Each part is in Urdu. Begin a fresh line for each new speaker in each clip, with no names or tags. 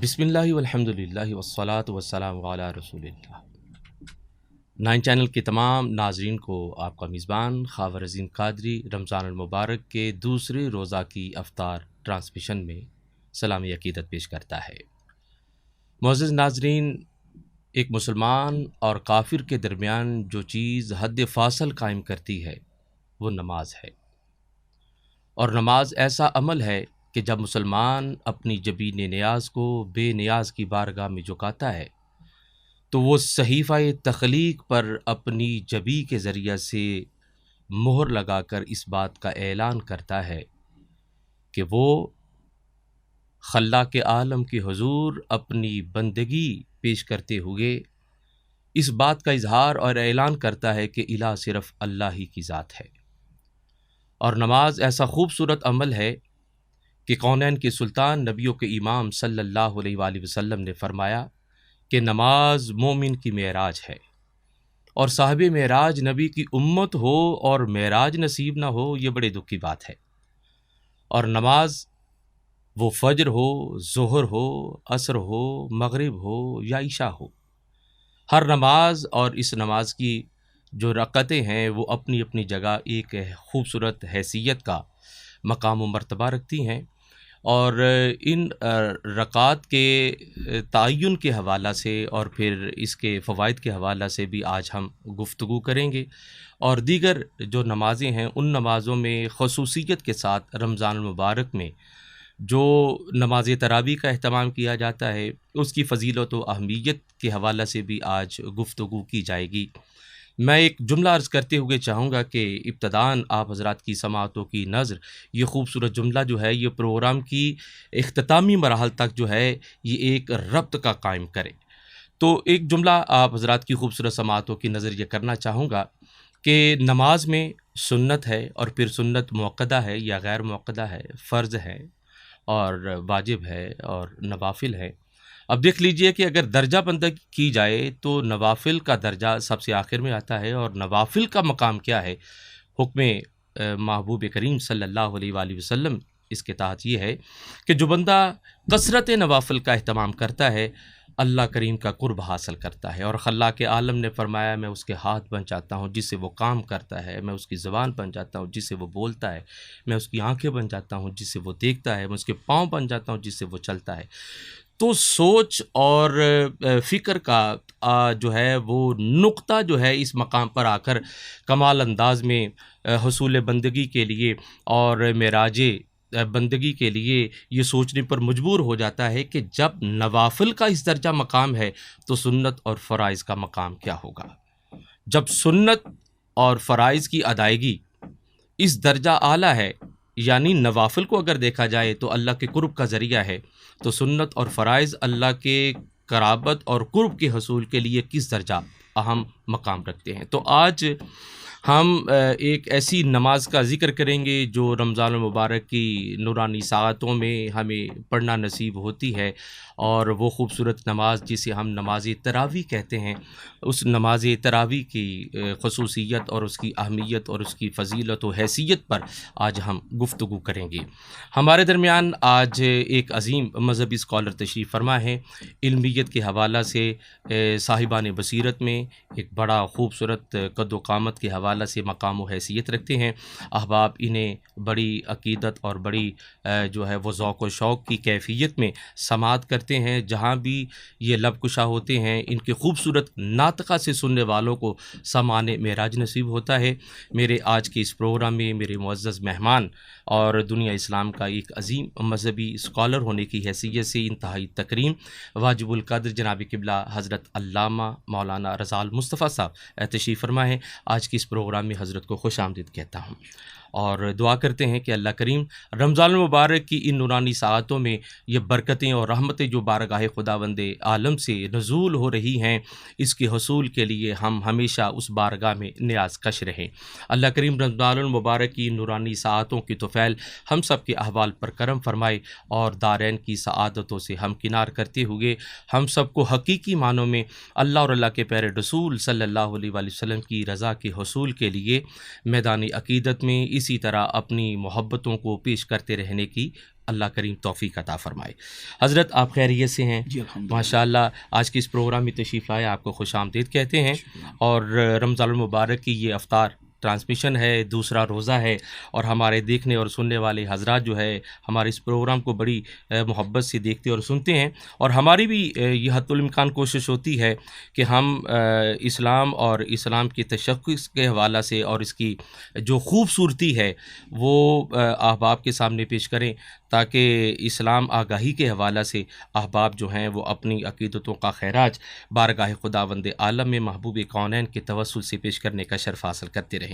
بسم اللہ والحمد للہ والصلاۃ والسلام علی رسول اللہ۔ 9 چینل کے تمام ناظرین کو آپ کا میزبان خاور عظیم قادری رمضان المبارک کے دوسرے روزہ کی افطار ٹرانسمیشن میں سلامی عقیدت پیش کرتا ہے۔ معزز ناظرین، ایک مسلمان اور کافر کے درمیان جو چیز حد فاصل قائم کرتی ہے وہ نماز ہے، اور نماز ایسا عمل ہے کہ جب مسلمان اپنی جبین نیاز کو بے نیاز کی بارگاہ میں جھکاتا ہے تو وہ صحیفہ تخلیق پر اپنی جبی کے ذریعہ سے مہر لگا کر اس بات کا اعلان کرتا ہے کہ وہ خلاق عالم کے حضور اپنی بندگی پیش کرتے ہوئے اس بات کا اظہار اور اعلان کرتا ہے کہ الہ صرف اللہ ہی کی ذات ہے۔ اور نماز ایسا خوبصورت عمل ہے کہ کونین کے سلطان نبیوں کے امام صلی اللہ علیہ وآلہ وسلم نے فرمایا کہ نماز مومن کی معراج ہے، اور صاحب معراج نبی کی امت ہو اور معراج نصیب نہ ہو یہ بڑے دکھ کی بات ہے۔ اور نماز وہ فجر ہو، ظہر ہو، عصر ہو، مغرب ہو یا عشاء ہو، ہر نماز اور اس نماز کی جو رکعتیں ہیں وہ اپنی اپنی جگہ ایک خوبصورت حیثیت کا مقام و مرتبہ رکھتی ہیں، اور ان رکعات کے تعین کے حوالہ سے اور پھر اس کے فوائد کے حوالہ سے بھی آج ہم گفتگو کریں گے۔ اور دیگر جو نمازیں ہیں ان نمازوں میں خصوصیت کے ساتھ رمضان المبارک میں جو نماز تراویح کا اہتمام کیا جاتا ہے اس کی فضیلت و اہمیت کے حوالہ سے بھی آج گفتگو کی جائے گی۔ میں ایک جملہ عرض کرتے ہوئے چاہوں گا کہ ابتداً آپ حضرات کی سماعتوں کی نظر یہ خوبصورت جملہ جو ہے یہ پروگرام کی اختتامی مراحل تک جو ہے یہ ایک ربط کا قائم کرے۔ تو ایک جملہ آپ حضرات کی خوبصورت سماعتوں کی نظر یہ کرنا چاہوں گا کہ نماز میں سنت ہے، اور پھر سنت مؤکدہ ہے یا غیر مؤکدہ ہے، فرض ہے اور واجب ہے اور نوافل ہے۔ اب دیکھ لیجئے کہ اگر درجہ بندی کی جائے تو نوافل کا درجہ سب سے آخر میں آتا ہے، اور نوافل کا مقام کیا ہے؟ حکم محبوب کریم صلی اللہ علیہ وآلہ وسلم اس کے تحت یہ ہے کہ جو بندہ کثرت نوافل کا اہتمام کرتا ہے اللہ کریم کا قرب حاصل کرتا ہے۔ اور خلاق عالم نے فرمایا میں اس کے ہاتھ بن جاتا ہوں جس سے وہ کام کرتا ہے، میں اس کی زبان بن جاتا ہوں جس سے وہ بولتا ہے، میں اس کی آنکھیں بن جاتا ہوں جس سے وہ دیکھتا ہے، میں اس کے پاؤں بن جاتا ہوں جس سے وہ چلتا ہے۔ تو سوچ اور فکر کا جو ہے وہ نقطہ جو ہے اس مقام پر آ کر کمال انداز میں حصول بندگی کے لیے اور معراج بندگی کے لیے یہ سوچنے پر مجبور ہو جاتا ہے کہ جب نوافل کا اس درجہ مقام ہے تو سنت اور فرائض کا مقام کیا ہوگا۔ جب سنت اور فرائض کی ادائیگی اس درجہ اعلیٰ ہے، یعنی نوافل کو اگر دیکھا جائے تو اللہ کے قرب کا ذریعہ ہے، تو سنت اور فرائض اللہ کے قرابت اور قرب کے حصول کے لیے کس درجہ اہم مقام رکھتے ہیں۔ تو آج ہم ایک ایسی نماز کا ذکر کریں گے جو رمضان المبارک کی نورانی ساعتوں میں ہمیں پڑھنا نصیب ہوتی ہے، اور وہ خوبصورت نماز جسے ہم نماز تراویح کہتے ہیں، اس نماز تراویح کی خصوصیت اور اس کی اہمیت اور اس کی فضیلت و حیثیت پر آج ہم گفتگو کریں گے۔ ہمارے درمیان آج ایک عظیم مذہبی اسکالر تشریف فرما ہے، علمیت کے حوالہ سے صاحبان بصیرت میں ایک بڑا خوبصورت قد و قامت کے حوالہ سے مقام و حیثیت رکھتے ہیں۔ احباب انہیں بڑی عقیدت اور بڑی جو ہے وہ ذوق و شوق کی کیفیت میں سماعت کرتے ہیں، جہاں بھی یہ لب کشا ہوتے ہیں ان کے خوبصورت ناطقہ سے سننے والوں کو سماعان معراج نصیب ہوتا ہے۔ میرے آج کے اس پروگرام میں میرے معزز مہمان اور دنیا اسلام کا ایک عظیم مذہبی اسکالر ہونے کی حیثیت سے انتہائی تکریم واجب القدر جناب قبلہ حضرت علامہ مولانا رضا المصطفیٰ صاحب تشریف فرما ہے۔ آج کے اس پروگرام میں حضرت کو خوش آمدید کہتا ہوں، اور دعا کرتے ہیں کہ اللہ کریم رمضان المبارک کی ان نورانی ساعتوں میں یہ برکتیں اور رحمتیں جو بارگاہ خداوند عالم سے نزول ہو رہی ہیں اس کے حصول کے لیے ہم ہمیشہ اس بارگاہ میں نیاز کش رہیں۔ اللہ کریم رمضان المبارک کی نورانی ساعتوں کی طفیل ہم سب کے احوال پر کرم فرمائے، اور دارین کی سعادتوں سے ہمکنار کرتے ہوئے ہم سب کو حقیقی معنوں میں اللہ اور اللہ کے پیارے رسول صلی اللہ علیہ وآلہ وسلم کی رضا کے حصول کے لیے میدان عقیدت میں اسی طرح اپنی محبتوں کو پیش کرتے رہنے کی اللہ کریم توفیق عطا فرمائے۔ حضرت آپ خیریت سے ہیں؟
جی الحمدللہ،
ماشاءاللہ۔ آج کے اس پروگرام میں تشریف لائے، آپ کو خوش آمدید کہتے ہیں۔ اور رمضان المبارک کی یہ افطار ٹرانسمیشن ہے، دوسرا روزہ ہے، اور ہمارے دیکھنے اور سننے والے حضرات جو ہے ہمارے اس پروگرام کو بڑی محبت سے دیکھتے اور سنتے ہیں، اور ہماری بھی یہ حتی الامکان کوشش ہوتی ہے کہ ہم اسلام اور اسلام کے تشخص کے حوالہ سے اور اس کی جو خوبصورتی ہے وہ احباب کے سامنے پیش کریں، تاکہ اسلام آگاہی کے حوالہ سے احباب جو ہیں وہ اپنی عقیدتوں کا خیراج بارگاہ خداوند عالم میں محبوب کونین کے توسل سے پیش کرنے کا شرف حاصل کرتے رہیں۔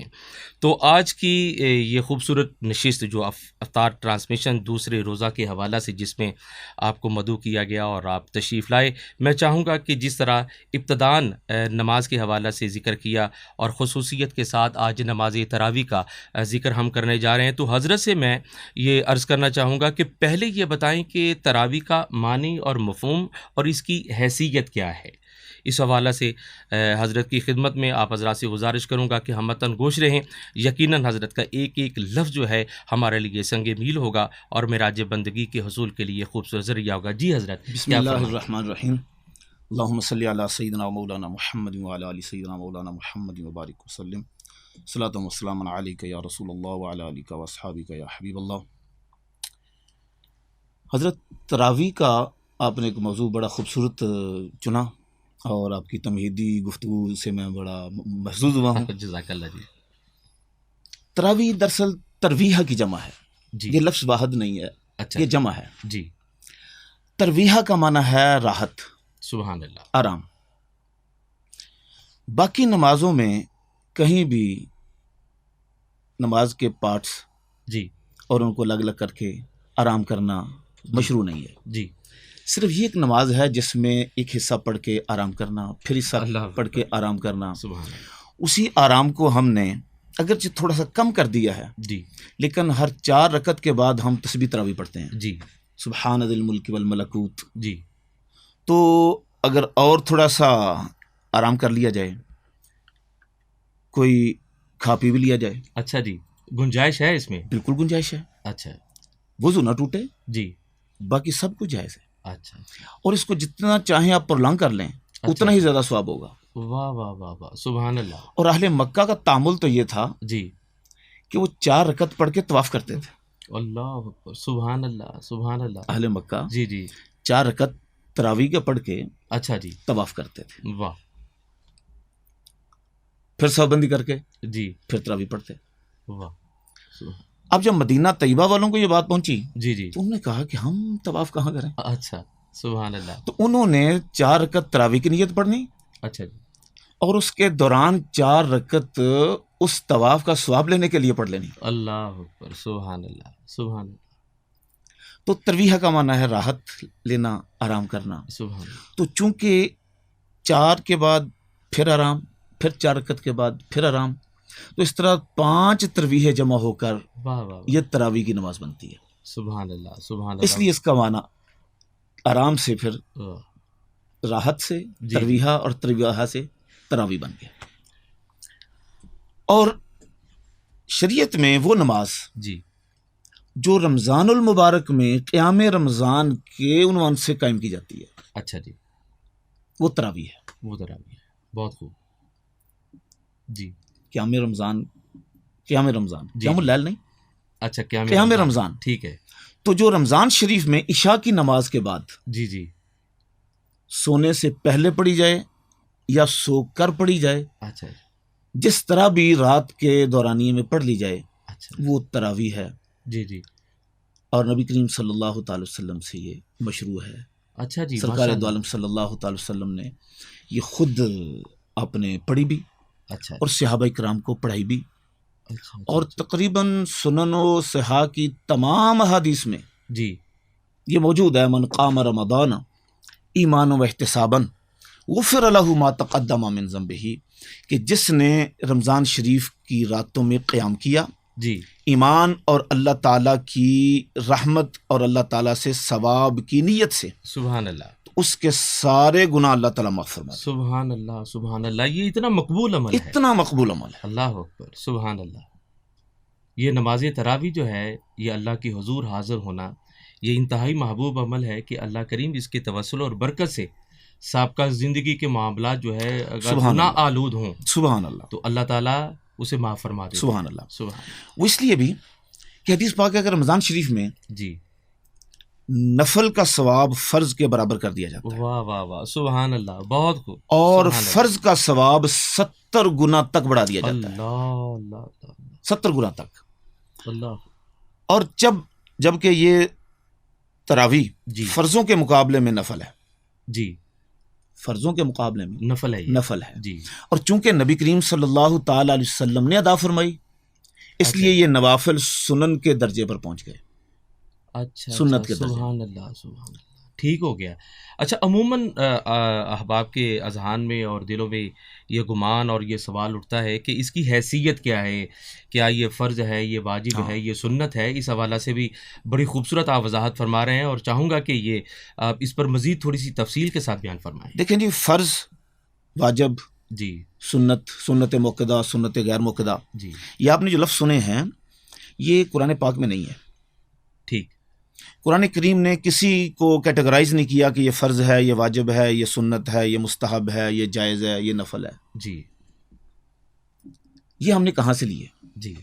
تو آج کی یہ خوبصورت نشست جو افطار ٹرانسمیشن دوسرے روزہ کے حوالہ سے جس میں آپ کو مدعو کیا گیا اور آپ تشریف لائے، میں چاہوں گا کہ جس طرح ابتداً نماز کے حوالہ سے ذکر کیا اور خصوصیت کے ساتھ آج نماز تراویح کا ذکر ہم کرنے جا رہے ہیں، تو حضرت سے میں یہ عرض کرنا چاہوں گا کہ پہلے یہ بتائیں کہ تراویح کا معنی اور مفہوم اور اس کی حیثیت کیا ہے۔ اس حوالہ سے حضرت کی خدمت میں آپ حضرات سے گزارش کروں گا کہ ہم متن گوش رہیں۔ یقیناً حضرت کا ایک ایک لفظ جو ہے ہمارے لیے سنگ میل ہوگا اور معراج بندگی کے حصول کے لیے خوبصورت ذریعہ ہوگا۔ جی حضرت،
بسم اللہ الرحمن الرحیم، اللہم صلی علی سیدنا مولانا محمد وعلی آل سیدنا مولانا محمد وبارک وسلم، صلاۃ و سلام علیک یا رسول اللہ وعلی آلک واصحابک یا حبیب اللہ۔ حضرت تراویح کا آپ نے ایک موضوع بڑا خوبصورت چنا اور آپ کی تمہیدی گفتگو سے میں بڑا محظوظ ہوا ہوں۔
جزاک اللہ جی۔
تراویح دراصل ترویحہ کی جمع ہے،
جی،
یہ لفظ واحد نہیں ہے،
اچھا
یہ جمع ہے۔
جی،
ترویحہ کا معنی ہے راحت،
سبحان اللہ،
آرام۔ باقی نمازوں میں کہیں بھی نماز کے پارٹس
جی
اور ان کو الگ الگ کر کے آرام کرنا مشروع نہیں ہے۔
جی،
صرف یہ ایک نماز ہے جس میں ایک حصہ پڑھ کے آرام کرنا، پھر حصہ
اللہ
پڑھ کے آرام کرنا۔
سبحان اللہ،
اسی آرام کو ہم نے اگرچہ تھوڑا سا کم کر دیا ہے،
جی
لیکن ہر 4 رکعت کے بعد ہم تسبیح تراویح پڑھتے ہیں،
جی
سبحان ذی الملک والملکوت۔
جی،
تو اگر اور تھوڑا سا آرام کر لیا جائے، کوئی کھا پی بھی لیا جائے،
اچھا جی، گنجائش ہے اس میں؟
بالکل گنجائش ہے،
اچھا
وضو نہ ٹوٹے،
جی،
باقی سب کچھ جائز ہے۔
اچھا،
اور اس کو جتنا چاہیں آپ پرلانگ کر لیں اتنا ہی زیادہ ثواب ہوگا۔
واہ واہ واہ واہ، سبحان اللہ۔
اور اہل مکہ کا تعامل تو یہ تھا
جی،
کہ وہ 4 رکعت پڑھ کے طواف کرتے تھے۔
اللہ اکبر، سبحان اللہ، سبحان اللہ۔
اہل مکہ
جی جی،
4 رکعت تراویح کے پڑھ کے
اچھا جی،
طواف کرتے تھے،
واہ،
پھر صف بندی کر کے
جی،
پھر تراویح پڑھتے۔
واہ، سبحان،
اب جب مدینہ طیبہ والوں کو یہ بات پہنچی
جی جی،
تو انہوں نے کہا کہ ہم طواف کہاں کریں،
اچھا، سبحان اللہ،
تو انہوں نے 4 رکعت تراویح کی نیت پڑھنی
اچھا جی،
اور اس کے دوران 4 رکعت اس طواف کا ثواب لینے کے لیے پڑھ لینی۔
اللہ اکبر، سبحان اللہ، سبحان اللہ،
تو ترویحہ کا معنی ہے راحت لینا، آرام کرنا۔
سبحان اللہ،
تو چونکہ 4 کے بعد پھر آرام، پھر 4 رکعت کے بعد پھر آرام، تو اس طرح 5 ترویحیں جمع ہو کر
واہ واہ،
یہ تراویح کی نماز بنتی ہے۔
سبحان اللہ، سبحان اللہ،
اس لیے اس کا معنی آرام سے پھر
واہ،
راحت سے
جی،
ترویحہ اور ترویحہ سے تراویح بن گیا۔ اور شریعت میں وہ نماز
جی،
جو رمضان المبارک میں قیام رمضان کے عنوان سے قائم کی جاتی ہے
اچھا جی،
وہ تراویح ہے۔
وہ تراویح ہے، بہت خوب، جی،
قیام رمضان،
جی،
قیام اللیل نہیں،
اچھا،
قیام رمضان۔
ٹھیک ہے،
تو جو رمضان شریف میں عشاء کی نماز کے بعد
جی جی،
سونے سے پہلے پڑھی جائے یا سو کر پڑھی جائے،
اچھا
جس طرح بھی رات کے دورانیے میں پڑھ لی جائے،
اچھا،
وہ تراویح ہے۔
جی جی،
اور نبی کریم صلی اللہ تعالی وسلم سے یہ مشروع ہے۔
اچھا جی،
سرکار
ماشاء
دو
اللہ،
عالم صلی اللہ تعالی وسلم نے یہ خود آپ نے پڑھی بھی
اچھا،
اور صحابہ کرام کو پڑھائی بھی،
اچھا،
اور تقریباً سنن و صحاح کی تمام احادیث میں
جی،
یہ موجود ہے، من قام رمضان ایمان و احتسابا غفر له ما تقدم من ذنبہ، کہ جس نے رمضان شریف کی راتوں میں قیام کیا
جی،
ایمان اور اللہ تعالیٰ کی رحمت اور اللہ تعالیٰ سے ثواب کی نیت سے،
سبحان اللہ،
تو اس کے سارے گناہ اللہ تعالیٰ معاف فرما دے۔
سبحان اللہ، سبحان اللہ، یہ اتنا مقبول عمل ہے،
اتنا مقبول عمل ہے۔
اللہ اکبر، سبحان اللہ۔ یہ نماز تراویح جو ہے، یہ اللہ کی حضور حاضر ہونا، یہ انتہائی محبوب عمل ہے کہ اللہ کریم اس کے توسل اور برکت سے سابقہ زندگی کے معاملات جو ہے اگر
سبحان
گناہ
اللہ،
آلود ہوں
سبحان اللہ،
تو اللہ تعالیٰ اسے معاف فرما دیتے ہیں۔
سبحان اللہ۔
سبحان
وہ اس لیے بھی کہ حدیث پاک ہے کہ رمضان شریف میں
جی،
نفل کا ثواب فرض کے برابر کر دیا جاتا ہے،
واہ واہ واہ، سبحان اللہ، بہت خوب،
اور
سبحان اللہ،
فرض کا ثواب 70 گنا تک بڑھا دیا جاتا ہے،
اللہ اللہ اللہ
70 گنا تک۔
اللہ،
اور جبکہ یہ تراویح
جی
فرضوں کے مقابلے میں نفل ہے،
جی،
فرضوں کے مقابلے میں
نفل ہے یہ،
نفل ہے،
جی،
اور چونکہ نبی کریم صلی اللہ تعالی علیہ وسلم نے ادا فرمائی، اس
اچھا،
لیے یہ نوافل سنن کے درجے پر پہنچ گئے،
اچھا
سنت
اچھا،
کے درجے۔
سبحان اللہ سبحان اللہ، ٹھیک ہو گیا۔ اچھا، عموماً احباب کے اذہان میں اور دلوں میں یہ گمان اور یہ سوال اٹھتا ہے کہ اس کی حیثیت کیا ہے، کیا یہ فرض ہے، یہ واجب ہے، یہ سنت ہے؟ اس حوالہ سے بھی بڑی خوبصورت آپ وضاحت فرما رہے ہیں، اور چاہوں گا کہ یہ آپ اس پر مزید تھوڑی سی تفصیل کے ساتھ بیان فرمائیں۔
دیکھیں جی، فرض، واجب،
جی
سنت موقدہ، سنت غیر موقدہ،
جی،
یہ آپ نے جو لفظ سنے ہیں یہ قرآن پاک میں نہیں ہے۔
ٹھیک،
قرآن کریم نے کسی کو کیٹیگرائز نہیں کیا کہ یہ فرض ہے، یہ واجب ہے، یہ سنت ہے، یہ مستحب ہے، یہ جائز ہے، یہ نفل ہے۔
جی
یہ ہم نے کہاں سے لیے؟
جی،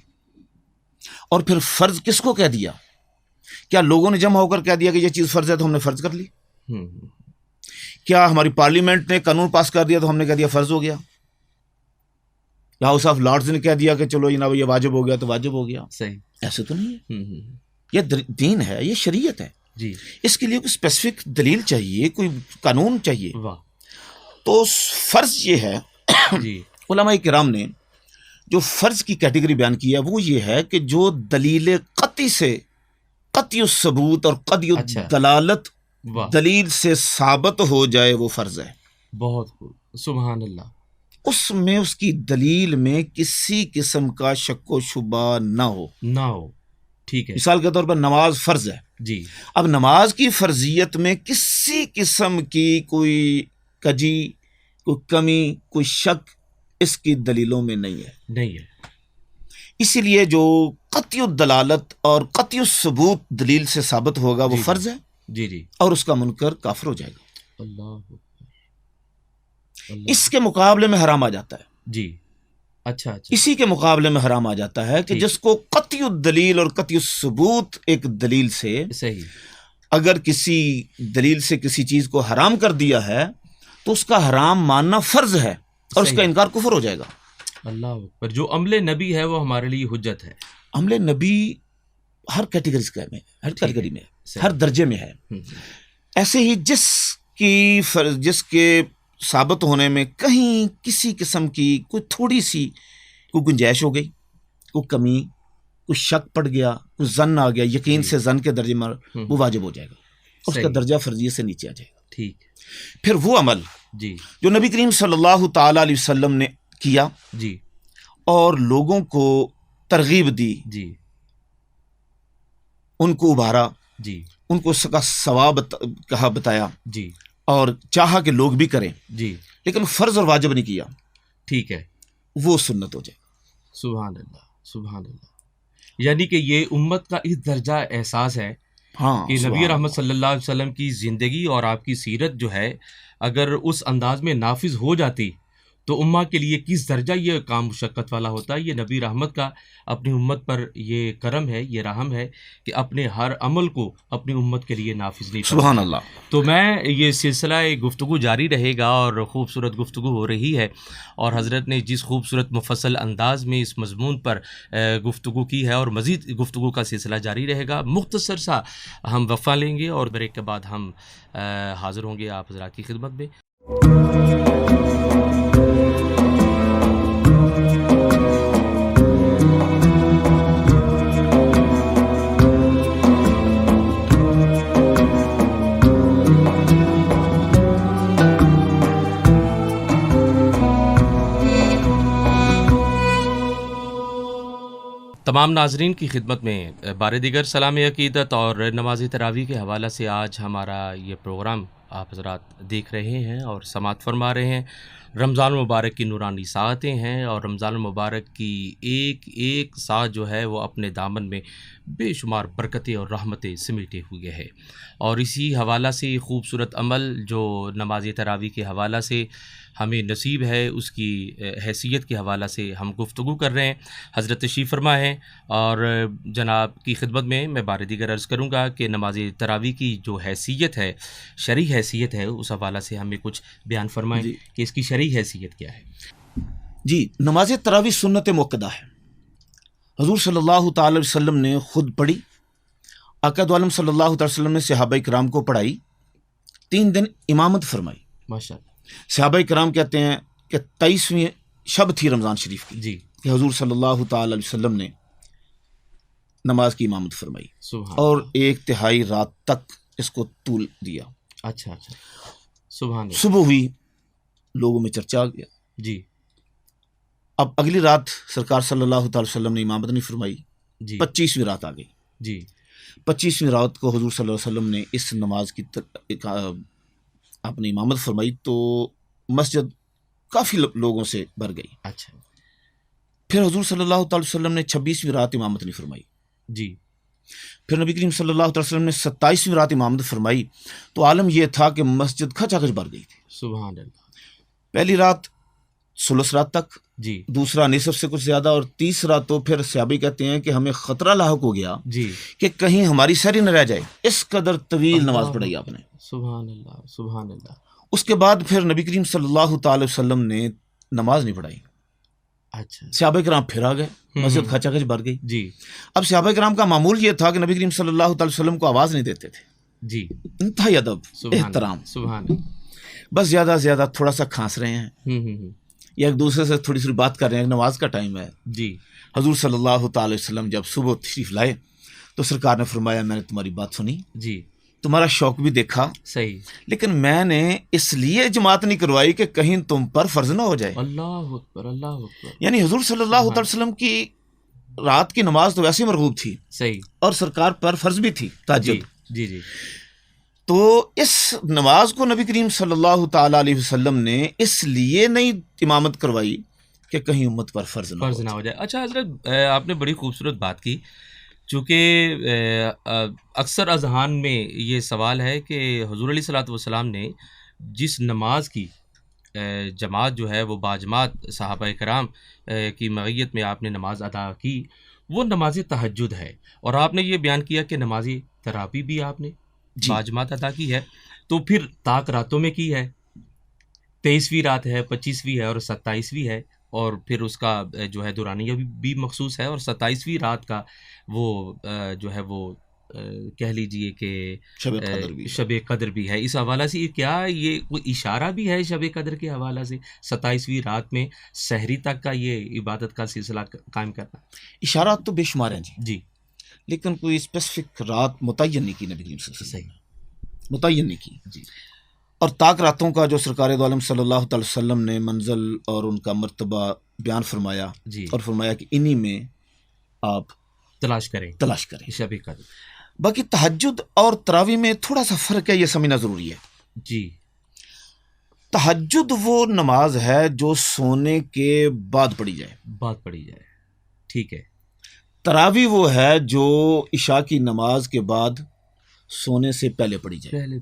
اور پھر فرض کس کو کہہ دیا؟ کیا لوگوں نے جمع ہو کر کہہ دیا کہ یہ چیز فرض ہے تو ہم نے فرض کر لی؟
ہوں،
کیا ہماری پارلیمنٹ نے قانون پاس کر دیا تو ہم نے کہہ دیا فرض ہو گیا؟ یا ہاؤس آف لارڈز نے کہہ دیا کہ چلو جناب یہ واجب ہو گیا تو واجب ہو گیا؟
صحیح،
ایسے تو نہیں ہے۔
ہوں،
یہ دین ہے، یہ شریعت ہے،
جی،
اس کے لیے کوئی اسپیسیفک دلیل چاہیے، کوئی قانون چاہیے۔
واہ،
تو فرض یہ ہے،
جی،
علماء کرام نے جو فرض کی کیٹیگری بیان کی ہے وہ یہ ہے کہ جو دلیل قطعی سے، قطعی الثبوت اور قطعی
اچھا،
دلالت
واہ،
دلیل سے ثابت ہو جائے وہ فرض ہے۔
بہت خوب، سبحان اللہ،
اس میں، اس کی دلیل میں کسی قسم کا شک و شبہ نہ ہو۔
نہ ہو، ٹھیک ہے،
مثال کے طور پر نماز فرض ہے،
جی،
اب نماز کی فرضیت میں کسی قسم کی کوئی کجی، کوئی کمی، کوئی شک اس کی دلیلوں میں نہیں ہے۔
نہیں ہے،
اسی لیے جو قطعی الدلالت اور قطعی الثبوت دلیل سے ثابت ہوگا وہ
جی،
فرض ہے،
جی جی،
اور اس کا منکر کافر ہو جائے گا۔
اللہ اکبر، اللہ،
اس کے مقابلے میں حرام آ جاتا ہے،
جی، اچھا اچھا،
اسی کے مقابلے میں حرام آ جاتا ہے کہ
ٹھیک،
جس کو قطعی الدلیل اور قطعی الثبوت ایک دلیل سے،
صحیح،
اگر کسی دلیل سے کسی چیز کو حرام کر دیا ہے تو اس کا حرام ماننا فرض ہے، اور اس
صحیح،
کا انکار کفر ہو جائے گا۔
اللہ اکبر، جو عمل نبی ہے وہ ہمارے لیے حجت ہے،
عمل نبی ہر کیٹیگری میں، ہر
ٹھیک ہے،
کیٹیگری میں،
صحیح،
ہر درجے میں ہے۔
ہوں،
ایسے ہی جس کے ثابت ہونے میں کہیں کسی قسم کی کوئی تھوڑی سی کوئی گنجائش ہو گئی، کوئی کمی، کوئی شک پڑ گیا، کوئی ظن آ گیا، یقین
جی،
سے ظن کے درجے میں
ہوں،
وہ واجب ہو جائے گا، اس کا
صحیح،
درجہ فرضیت سے نیچے آ جائے گا۔
ٹھیک،
پھر وہ عمل
جی
جو نبی کریم صلی اللہ تعالی علیہ وسلم نے کیا
جی
اور لوگوں کو ترغیب دی،
جی
ان کو ابھارا،
جی
ان کو اس کا ثواب کہا، بتایا،
جی
اور چاہا کہ لوگ بھی کریں،
جی،
لیکن فرض اور واجب نہیں کیا،
ٹھیک ہے،
وہ سنت ہو جائے۔
سبحان اللہ، سبحان اللہ، یعنی کہ یہ امت کا اس درجہ احساس ہے
ہاں،
کہ
سبحان
نبی رحمت
اللہ۔
صلی اللہ علیہ وسلم کی زندگی اور آپ کی سیرت جو ہے اگر اس انداز میں نافذ ہو جاتی تو امہ کے لیے کس درجہ یہ کام مشقت والا ہوتا ہے۔ یہ نبی رحمت کا اپنی امت پر یہ کرم ہے، یہ رحم ہے کہ اپنے ہر عمل کو اپنی امت کے لیے نافذ نہیں کرتا۔
سبحان اللہ۔
تو میں یہ سلسلہ گفتگو جاری رہے گا اور خوبصورت گفتگو ہو رہی ہے، اور حضرت نے جس خوبصورت مفصل انداز میں اس مضمون پر گفتگو کی ہے، اور مزید گفتگو کا سلسلہ جاری رہے گا۔ مختصر سا ہم وقفہ لیں گے اور بریک کے بعد ہم حاضر ہوں گے آپ حضرات کی خدمت میں۔ تمام ناظرین کی خدمت میں بار دیگر سلام عقیدت اور نماز تراویح کے حوالہ سے آج ہمارا یہ پروگرام آپ حضرات دیکھ رہے ہیں اور سماعت فرما رہے ہیں۔ رمضان المبارک کی نورانی ساعتیں ہیں، اور رمضان المبارک کی ایک ایک ساعت جو ہے وہ اپنے دامن میں بے شمار برکتیں اور رحمتیں سمیٹے ہوئے ہے۔ اور اسی حوالہ سے خوبصورت عمل جو نماز تراویح کے حوالہ سے ہمیں نصیب ہے، اس کی حیثیت کے حوالہ سے ہم گفتگو کر رہے ہیں۔ حضرت تشریف فرما ہے اور جناب کی خدمت میں بار دیگر عرض کروں گا کہ نماز تراویح کی جو حیثیت ہے، شرعی حیثیت ہے، اس حوالہ سے ہمیں کچھ بیان فرمائیں کہ اس کی شرعی حیثیت کیا ہے۔
جی، نماز تراویح سنت موقدہ ہے۔ حضور صلی اللہ تعالی علیہ وسلم نے خود پڑھی، آقا دو عالم صلی اللہ تعالی وسلم نے صحابہ کرام کو پڑھائی، 3 دن امامت فرمائی۔
ماشاءاللہ۔
صحابہ کرام کہتے ہیں کہ 23ویں شب تھی رمضان شریف کی
جی،
کہ حضور صلی اللہ تعالی علیہ وسلم نے نماز کی امامت فرمائی
سبحان
اور
اللہ۔
1/3 رات تک اس کو طول دیا۔
اچھا اچھا، سبحان اللہ۔
صبح ہوئی، لوگوں میں چرچا آ گیا۔
جی
اب اگلی رات سرکار صلی اللہ تعالی وسلم نے امامت نہیں فرمائی،
جی
25ویں رات آ گئی۔
جی
25ویں رات کو حضور صلی اللہ علیہ وسلم نے اس نماز کی اپنی امامت فرمائی تو مسجد کافی لوگوں سے بھر گئی۔
اچھا
پھر حضور صلی اللہ تعالی وسلم نے 26ویں رات امامت نہیں فرمائی۔
جی
پھر نبی کریم صلی اللہ تعالی وسلم نے 27ویں رات امامت فرمائی تو عالم یہ تھا کہ مسجد کھچا کھچ بھر گئی تھی۔
سبحان اللہ۔
پہلی رات ثلث رات تک،
جی
دوسرا نصف سے کچھ زیادہ، اور تیسرا تو پھر صحابی کہتے ہیں کہ ہمیں خطرہ لاحق ہو گیا
جی،
کہ کہیں ہماری سری نہ رہ جائے، اس قدر طویل نماز پڑھائی آپ نے۔
سبحان اللہ سبحان اللہ۔
اس کے بعد پھر نبی کریم صلی اللہ تعالی وسلم نے نماز نہیں پڑھائی۔
اچھا
صحابہ کرام پھر آ گئے، مسجد کھچا کھچ بھر گئی۔
جی
اب صحابہ کرام کا معمول یہ تھا کہ نبی کریم صلی اللہ تعالی وسلم کو آواز نہیں دیتے تھے،
جی،
انتہائی ادب،
سبحان
احترام،
سبحان اللہ۔
بس زیادہ سے زیادہ تھوڑا سا کھانس رہے ہیں یا ایک دوسرے سے تھوڑی سی بات کر رہے ہیں، نماز کا ٹائم ہے۔
جی
حضور صلی اللہ تعالی وسلم جب صبح تشریف لائے تو سرکار نے فرمایا میں نے تمہاری بات سنی،
جی،
تمہارا شوق بھی دیکھا،
صحیح۔
لیکن میں نے اس لیے جماعت نہیں کروائی کہ کہیں تم پر فرض نہ ہو جائے۔
اللہ اکبر اللہ اکبر۔
یعنی حضور صلی اللہ تعالی وسلم کی رات کی نماز تو ویسے ہی مرغوب تھی
صحیح۔
اور سرکار پر فرض بھی تھی
جی
تہجد،
جی جی،
تو اس نماز کو نبی کریم صلی اللہ تعالی علیہ وسلم نے اس لیے نہیں امامت کروائی کہ کہیں امت پر فرض نہ
ہو جائے۔ اچھا حضرت، آپ نے بڑی خوبصورت بات کی، چونکہ اکثر اذہان میں یہ سوال ہے کہ حضور علیہ الصلوۃ والسلام نے جس نماز کی جماعت جو ہے وہ باجماعت صحابہ کرام کی معیت میں آپ نے نماز ادا کی، وہ نماز تہجد ہے، اور آپ نے یہ بیان کیا کہ نماز تراویح بھی آپ نے باجماعت ادا کی ہے، تو پھر طاق راتوں میں کی ہے، 23ویں رات ہے، 25ویں ہے اور 27ویں ہے، اور پھر اس کا جو ہے دورانیہ بھی مخصوص ہے، اور 27ویں رات کا وہ جو ہے وہ کہہ لیجئے کہ شب قدر بھی ہے۔ اس حوالہ سے کیا یہ کوئی اشارہ بھی ہے شب قدر کے حوالہ سے 27ویں رات میں سحری تک کا یہ عبادت کا سلسلہ قائم کرنا؟
اشارات تو بے شمار ہیں
جی،
لیکن کوئی اسپیسیفک رات متعین نہیں کی نبی کریم صلی اللہ علیہ وسلم نے، متعین نہیں کی
جی۔
اور طاق راتوں کا جو سرکار دو عالم صلی اللہ تعالی وسلم نے منزل اور ان کا مرتبہ بیان فرمایا
جی،
اور فرمایا کہ انہی میں آپ
تلاش کریں شب قدر۔
باقی تہجد اور تراویح میں تھوڑا سا فرق ہے، یہ سمجھنا ضروری ہے۔
جی،
تہجد وہ نماز ہے جو سونے کے بعد پڑھی جائے،
ٹھیک ہے۔
تراویح وہ ہے جو عشاء کی نماز کے بعد سونے سے پہلے پڑھی جائے۔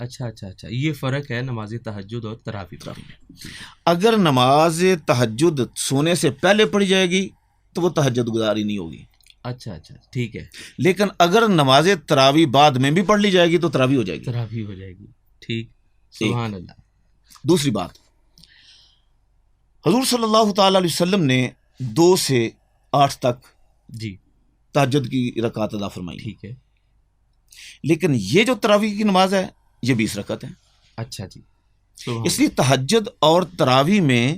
اچھا، یہ فرق ہے نماز تہجد اور تراویح میں۔
اگر نماز تہجد سونے سے پہلے پڑھی جائے گی تو وہ تہجد گزاری نہیں ہوگی۔
اچھا، ٹھیک ہے۔
لیکن اگر نماز تراویح بعد میں بھی پڑھ لی جائے گی تو تراویح ہو جائے گی۔
ٹھیک، سبحان اللہ۔
دوسری بات، حضور صلی اللہ تعالی علیہ وسلم نے 2 سے 8 تک
جی
تہجد کی رکعت ادا فرمائی،
ٹھیک ہے۔
لیکن یہ جو تراویح کی نماز ہے یہ 20 رکعت ہے۔
اچھا جی،
اس لیے تہجد اور تراویح میں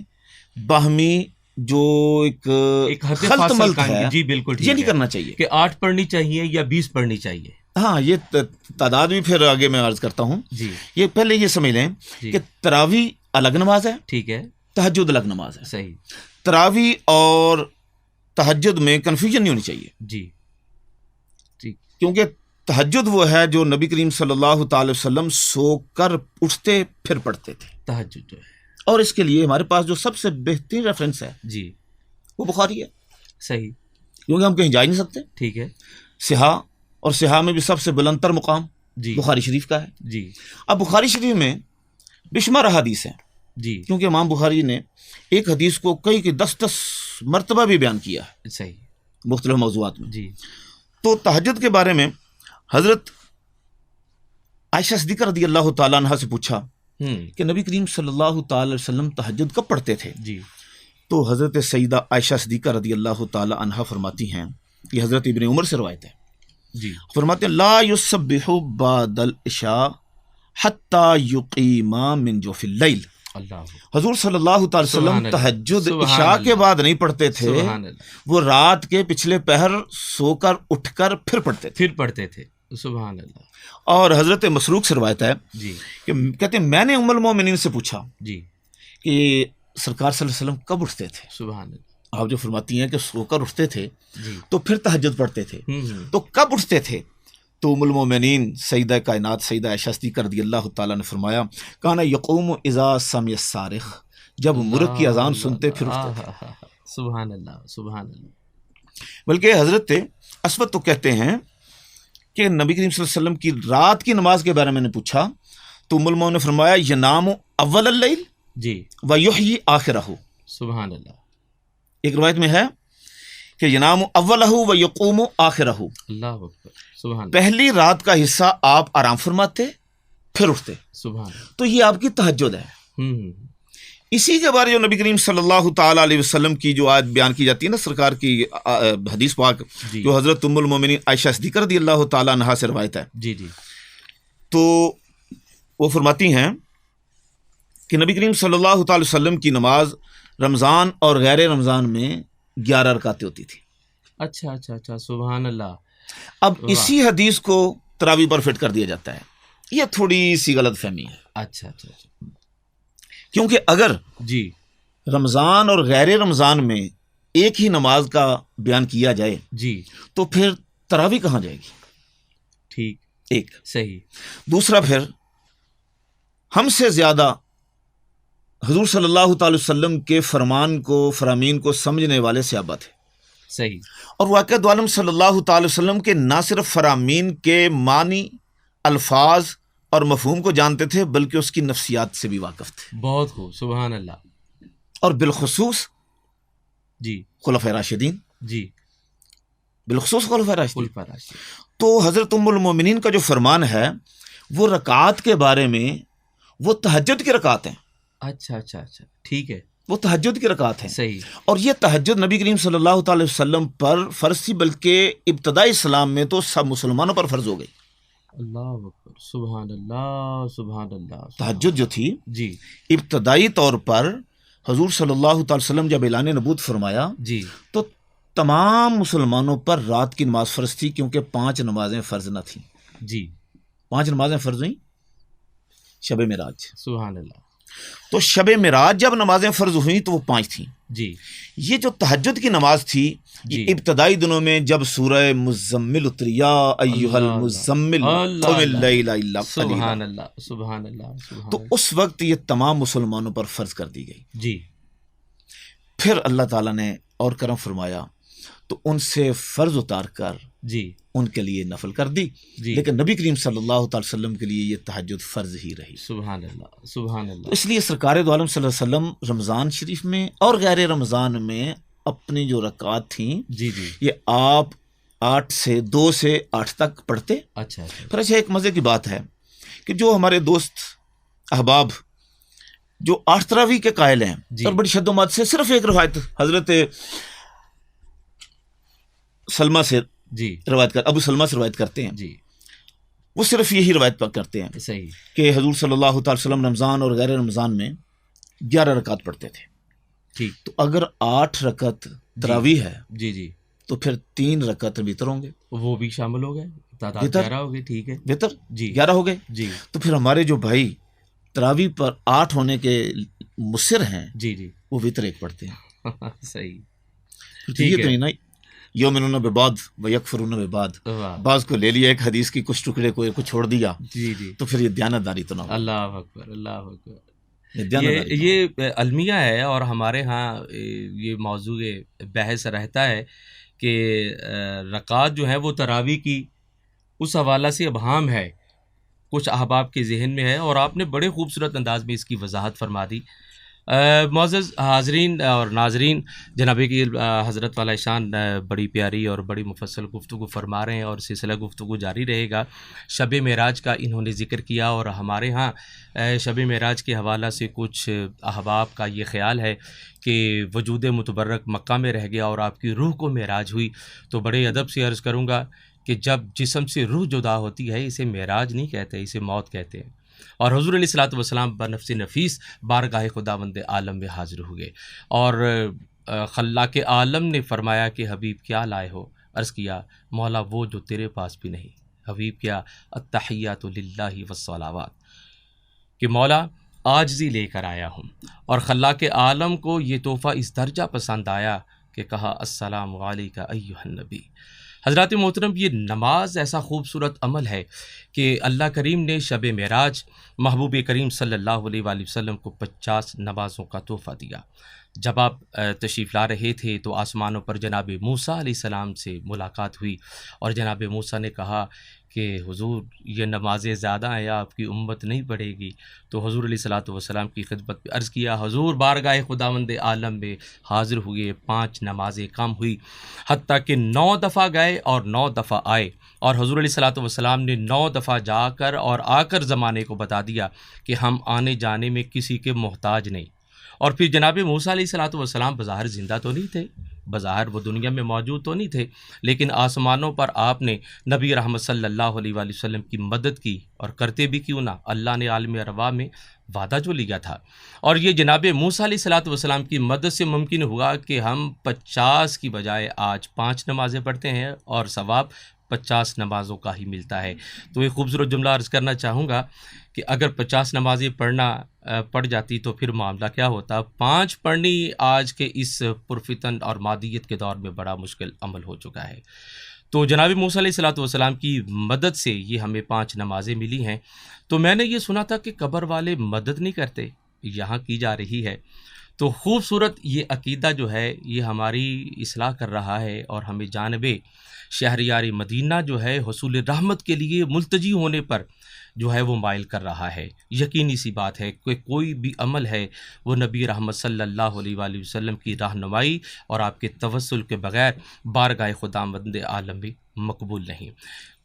باہمی جو ایک خلط ملط ہے،
جی بالکل،
یہ نہیں کرنا چاہیے
کہ 8 پڑھنی چاہیے یا 20 پڑھنی چاہیے۔
ہاں، یہ تعداد بھی پھر آگے میں عرض کرتا ہوں۔
جی،
یہ پہلے یہ سمجھ لیں کہ تراویح الگ نماز ہے،
ٹھیک ہے،
تہجد الگ نماز ہے۔
صحیح۔
تراویح اور تہجد میں کنفیوژن نہیں ہونی چاہیے،
جی، ٹھیک،
کیونکہ تہجد وہ ہے جو نبی کریم صلی اللہ تعالی وسلم سو کر اٹھتے پھر پڑھتے تھے،
تہجد جو ہے،
اور اس کے لیے ہمارے پاس جو سب سے بہترین ریفرنس ہے
جی
وہ بخاری ہے،
صحیح،
کیونکہ ہم کہیں جا ہی نہیں سکتے۔
ٹھیک ہے،
سہا، اور سہا میں بھی سب سے بلند تر مقام
جی
بخاری شریف کا ہے۔
جی
اب بخاری شریف میں بے شمار احادیث ہیں،
جی
کیونکہ امام بخاری نے ایک حدیث کو کئی کہ 10 مرتبہ بھی بیان کیا ہے
صحیح
مختلف موضوعات میں۔
جی
تو تہجد کے بارے میں حضرت عائشہ صدیقہ رضی اللہ تعالیٰ عنہ سے پوچھا کہ نبی کریم صلی اللہ تعالی علیہ وسلم تہجد کب پڑھتے تھے؟
جی
تو حضرت سیدہ عائشہ صدیقہ رضی اللہ تعالی عنہ فرماتی ہیں، یہ حضرت ابن عمر سے روایت ہے،
جی
فرماتے ہیں لا یسبح بعد العشاء حتی یقیما من جوف اللیل۔
اللہ
حضور صلی اللہ تعالی
سبحان
وسلم
اللہ،
تہجد
سبحان
عشاء کے
اللہ،
بعد نہیں پڑھتے تھے،
سبحان اللہ،
وہ رات کے پچھلے پہر سو کر اٹھ کر پھر پڑھتے تھے۔
پھر پڑھتے تھے، سبحان اللہ۔
اور حضرت مسروق سے روایت ہے
جی
کہ کہتے ہیں میں نے ام المومنین سے پوچھا
جی
کہ سرکار صلی اللہ علیہ وسلم کب اٹھتے تھے؟
سبحان اللہ۔
آپ جو فرماتی ہیں کہ سو کر اٹھتے تھے
جی
تو پھر تہجد پڑھتے تھے، تو کب اٹھتے تھے؟ تو ام المومنین سیدہ کائنات سیدہ عائشہ صدیقہ رضی اللہ تعالیٰ نے فرمایا کانا یقوم اذا سمع الصارخ، جب مرغ کی اذان سنتے پھر اٹھتے تھے۔
سبحان اللہ، سبحان اللہ۔
بلکہ حضرت اسود تو کہتے ہیں کہ نبی کریم صلی اللہ علیہ وسلم کی رات کی نماز کے بارے میں نے پوچھا تو ام المومنین نے فرمایا ینام اول اللیل
جی
ویحیی آخرہ۔
سبحان اللہ،
ایک روایت میں ہے کہ ینام اولہ ویقوم آخرہ،
اللہ اکبر، سبحان اللہ،
پہلی رات کا حصہ آپ آرام فرماتے پھر اٹھتے،
سبحان اللہ۔
تو یہ آپ کی تہجد ہے۔ اسی کے بارے جو نبی کریم صلی اللہ تعالی علیہ وسلم کی جو آیت بیان کی جاتی ہے نا، سرکار کی حدیث پاک
جی
جو حضرت ام المومنین عائشہ صدیقہ رضی اللہ تعالی عنہا سے روایت ہے،
جی جی
تو وہ فرماتی ہیں کہ نبی کریم صلی اللہ تعالی وسلم کی نماز رمضان اور غیر رمضان میں 11 رکعتیں ہوتی تھی۔
اچھا اچھا اچھا، سبحان اللہ۔
اب اسی حدیث کو تراویح پر فٹ کر دیا جاتا ہے، یہ تھوڑی سی غلط فہمی ہے،
اچھا اچھا اچھا،
کیونکہ اگر
جی
رمضان اور غیر رمضان میں ایک ہی نماز کا بیان کیا جائے
جی
تو پھر تراویح کہاں جائے گی؟
ٹھیک،
ایک
صحیح،
دوسرا، پھر ہم سے زیادہ حضور صلی اللہ تعالی وسلم کے فرمان کو فرامین کو سمجھنے والے صحابہ تھے،
صحیح،
اور واقع دو عالم صلی اللہ تعالی وسلم کے نہ صرف فرامین کے معنی، الفاظ اور مفہوم کو جانتے تھے بلکہ اس کی نفسیات سے بھی واقف تھے،
بہت خوب، سبحان اللہ،
اور بالخصوص
جی
خلفائے راشدین،
جی،
بالخصوص خلفائے راشدین۔
خلفاء راشدین،
تو حضرت ام المومنین کا جو فرمان ہے وہ رکعات کے بارے میں، وہ تہجد کی رکعات ہیں،
اچھا اچھا اچھا، ٹھیک ہے،
وہ تہجد کی رکعات ہیں،
صحیح،
اور یہ تہجد نبی کریم صلی اللہ تعالی وسلم پر فرض تھی، بلکہ ابتدائی اسلام میں تو سب مسلمانوں پر فرض ہو گئی۔
اللہ اکبر، سبحان اللہ، سبحان اللہ،
تہجد جو تھی
جی
ابتدائی طور پر حضور صلی اللہ تعالی وسلم جب اعلان نبوت فرمایا
جی
تو تمام مسلمانوں پر رات کی نماز فرض تھی، کیونکہ 5 نمازیں فرض نہ تھیں،
جی،
5 نمازیں فرض ہوئیں شب معراج،
سبحان اللہ،
تو شب معراج جب نمازیں فرض ہوئیں تو وہ 5 تھیں۔
جی
یہ جو تہجد کی نماز تھی
جی،
یہ ابتدائی دنوں میں جب سورہ مزمل اتری یا ایھا
اللہ،
المزمل
اللہ،
قم اللیل الا قلیلا،
سبحان اللہ، سبحان اللہ، سبحان
تو
اللہ،
اس وقت یہ تمام مسلمانوں پر فرض کر دی گئی۔
جی
پھر اللہ تعالیٰ نے اور کرم فرمایا تو ان سے فرض اتار کر
جی
ان کے لیے نفل کر دی،
جی،
لیکن نبی کریم صلی اللہ تعالی وسلم کے لیے یہ تہجد فرض ہی رہی۔
سبحان اللہ، سبحان
تو
اللہ،
اس لیے سرکار دو عالم صلی اللہ علیہ وسلم رمضان شریف میں اور غیر رمضان میں اپنی جو رکعات تھیں
جی جی،
یہ آپ 2 سے 8 تک پڑھتے۔
اچھا اچھا،
پھر اچھا ایک مزے کی بات ہے کہ جو ہمارے دوست احباب جو 8 تراویح کے قائل ہیں
جی،
اور بڑی شد و مات سے صرف ایک روایت حضرت سلمہ سے
جی
روایت کر ابو سلمہ سے روایت کرتے ہیں،
جی،
وہ صرف یہی روایت کرتے ہیں
صحیح،
کہ حضور صلی اللہ تعالی وسلم رمضان اور غیر رمضان میں 11 رکعت پڑھتے تھے۔
ٹھیک،
تو اگر 8 رکعت تراویح ہے
جی جی،
تو پھر 3 رکعت وتر ہوں گے،
وہ بھی شامل ہو گئے، تعداد
وطر؟
11 ہو گئی، ٹھیک ہے،
وتر
جی
11 ہو گئے۔
جی
تو پھر ہمارے جو بھائی تراویح پر 8 ہونے کے مصر ہیں
جی جی،
وہ وتر 1 پڑھتے ہیں۔
صحیح،
تو یہ
ٹھیک
تو
ہے،
نہیں نا یؤمنون ببعض ویکفرون ببعض،
واہ،
بعض کو لے لیا ایک حدیث کی کچھ ٹکڑے کو چھوڑ دیا،
جی جی،
تو پھر یہ دیانتداری تو نہ ہو،
اللہ اکبر، اللہ اکبر،
یہ دیانتداری تو نہ ہو۔
یہ المیہ ہے، اور ہمارے ہاں یہ موضوع بحث رہتا ہے کہ رکعات جو ہیں وہ تراویح کی اس حوالہ سے ابہام ہے، کچھ احباب کے ذہن میں ہے، اور آپ نے بڑے خوبصورت انداز میں اس کی وضاحت فرما دی۔ معزز حاضرین اور ناظرین، جناب کی حضرت والا شان بڑی پیاری اور بڑی مفصل گفتگو فرما رہے ہیں، اور سلسلہ گفتگو جاری رہے گا۔ شب معراج کا انہوں نے ذکر کیا، اور ہمارے ہاں شب معراج کے حوالہ سے کچھ احباب کا یہ خیال ہے کہ وجود متبرک مکہ میں رہ گیا اور آپ کی روح کو معراج ہوئی، تو بڑے ادب سے عرض کروں گا کہ جب جسم سے روح جدا ہوتی ہے اسے معراج نہیں کہتے، اسے موت کہتے ہیں۔ اور حضور علیہ الصلوۃ والسلام بنفس نفیس بارگاہ خداوند عالم میں حاضر ہوئے، اور خلاق عالم نے فرمایا کہ حبیب کیا لائے ہو؟ عرض کیا مولا وہ جو تیرے پاس بھی نہیں۔ حبیب کیا؟ التحیات للہ والصلوات، کہ مولا عاجزی لے کر آیا ہوں۔ اور خلاق عالم کو یہ تحفہ اس درجہ پسند آیا کہ کہا السلام علیکہ ایھا النبی۔ حضرات محترم، یہ نماز ایسا خوبصورت عمل ہے کہ اللہ کریم نے شب معراج محبوب کریم صلی اللہ علیہ وآلہ وسلم کو 50 نمازوں کا تحفہ دیا۔ جب آپ تشریف لا رہے تھے تو آسمانوں پر جناب موسیٰ علیہ السلام سے ملاقات ہوئی، اور جناب موسیٰ نے کہا کہ حضور یہ نمازیں زیادہ ہیں، آپ کی امت نہیں پڑھے گی۔ تو حضور علیہ الصلوۃ والسلام کی خدمت میں عرض کیا، حضور بارگاہ خداوند عالم میں حاضر ہوئے، 5 نمازیں کم ہوئی، حتیٰ کہ 9 دفعہ گئے اور 9 دفعہ آئے، اور حضور علیہ الصلوۃ والسلام نے 9 دفعہ جا کر اور آ کر زمانے کو بتا دیا کہ ہم آنے جانے میں کسی کے محتاج نہیں۔ اور پھر جناب موسیٰ علیہ الصلوۃ والسلام بظاہر زندہ تو نہیں تھے، بظاہر وہ دنیا میں موجود تو نہیں تھے، لیکن آسمانوں پر آپ نے نبی رحمت صلی اللہ علیہ وآلہ وسلم کی مدد کی، اور کرتے بھی کیوں نہ، اللہ نے عالم ارواح میں وعدہ جو لیا تھا، اور یہ جناب موسیٰ علیہ الصلوۃ والسلام کی مدد سے ممکن ہوا کہ ہم 50 کی بجائے آج 5 نمازیں پڑھتے ہیں، اور ثواب 50 نمازوں کا ہی ملتا ہے۔ تو ایک خوبصورت جملہ عرض کرنا چاہوں گا کہ اگر 50 نمازیں پڑھ جاتی تو پھر معاملہ کیا ہوتا؟ 5 پڑھنی آج کے اس پرفتن اور مادیت کے دور میں بڑا مشکل عمل ہو چکا ہے۔ تو جناب موسیٰ علیہ الصلوۃ والسلام کی مدد سے یہ ہمیں 5 نمازیں ملی ہیں۔ تو میں نے یہ سنا تھا کہ قبر والے مدد نہیں کرتے، یہاں کی جا رہی ہے۔ تو خوبصورت یہ عقیدہ جو ہے یہ ہماری اصلاح کر رہا ہے، اور ہمیں جانب شہریار مدینہ جو ہے حصول رحمت کے لیے ملتجی ہونے پر جو ہے وہ مائل کر رہا ہے۔ یقینی سی بات ہے کہ کوئی بھی عمل ہے وہ نبی رحمت صلی اللہ علیہ وآلہ وسلم کی رہنمائی اور آپ کے توسل کے بغیر بارگاہ خداوند عالم میں مقبول نہیں۔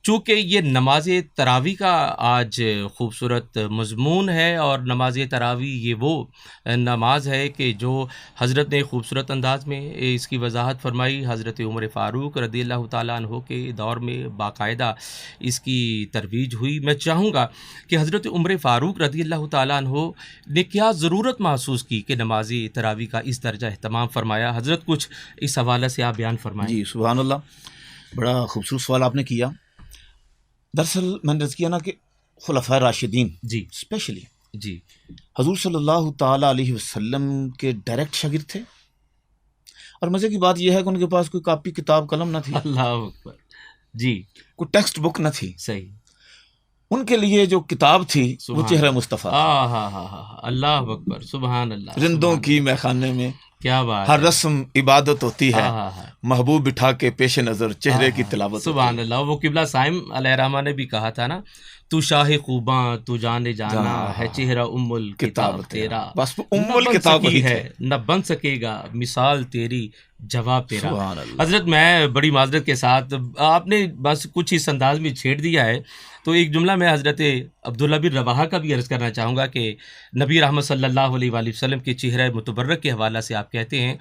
چونکہ یہ نماز تراویح کا آج خوبصورت مضمون ہے، اور نماز تراویح یہ وہ نماز ہے کہ جو حضرت نے خوبصورت انداز میں اس کی وضاحت فرمائی۔ حضرت عمر فاروق رضی اللہ تعالیٰ عنہ کے دور میں باقاعدہ اس کی ترویج ہوئی۔ میں چاہوں گا کہ حضرت عمر فاروق رضی اللہ تعالیٰ عنہ نے کیا ضرورت محسوس کی کہ نماز تراویح کا اس درجہ اہتمام فرمایا؟ حضرت کچھ اس حوالے سے آپ بیان فرمائیں۔
جی سبحان اللہ، بڑا خوبصورت سوال آپ نے کیا۔ دراصل میں نے کیا نا کہ خلفائے راشدین
جی
اسپیشلی
جی
حضور صلی اللہ تعالیٰ علیہ وسلم کے ڈائریکٹ شاگرد تھے، اور مزے کی بات یہ ہے کہ ان کے پاس کوئی کاپی کتاب قلم نہ تھی،
اللہ اکبر، جی
کوئی ٹیکسٹ بک نہ تھی۔
صحیح۔
ان کے لیے جو کتاب تھی وہ چہرہ مصطفیٰ،
اللہ اکبر، سبحان اللہ۔
رندوں کی میخانے میں
کیا بات،
ہر رسم عبادت ہوتی ہے،
ہاں،
محبوب بٹھا کے پیش نظر چہرے کی تلاوت
سبحان اللہ۔ وہ قبلہ صائم علیہ الرحمہ نے بھی کہا تھا نا، تو شاہ خوباں تو جانے جانا ہے، چہرہ ام الکتاب تیرا،
بس ام الکتاب ہی
ہے، نہ بن سکے گا مثال تیری جواب تیرا۔
سبحان اللہ۔
حضرت میں بڑی معذرت کے ساتھ آپ نے بس کچھ اس انداز میں چھیڑ دیا ہے، تو ایک جملہ میں حضرت عبداللہ بن رواحہ کا بھی عرض کرنا چاہوں گا کہ نبی رحمت صلی اللہ علیہ وآلہ وسلم کے چہرہ متبرک کے حوالہ سے آپ کہتے ہیں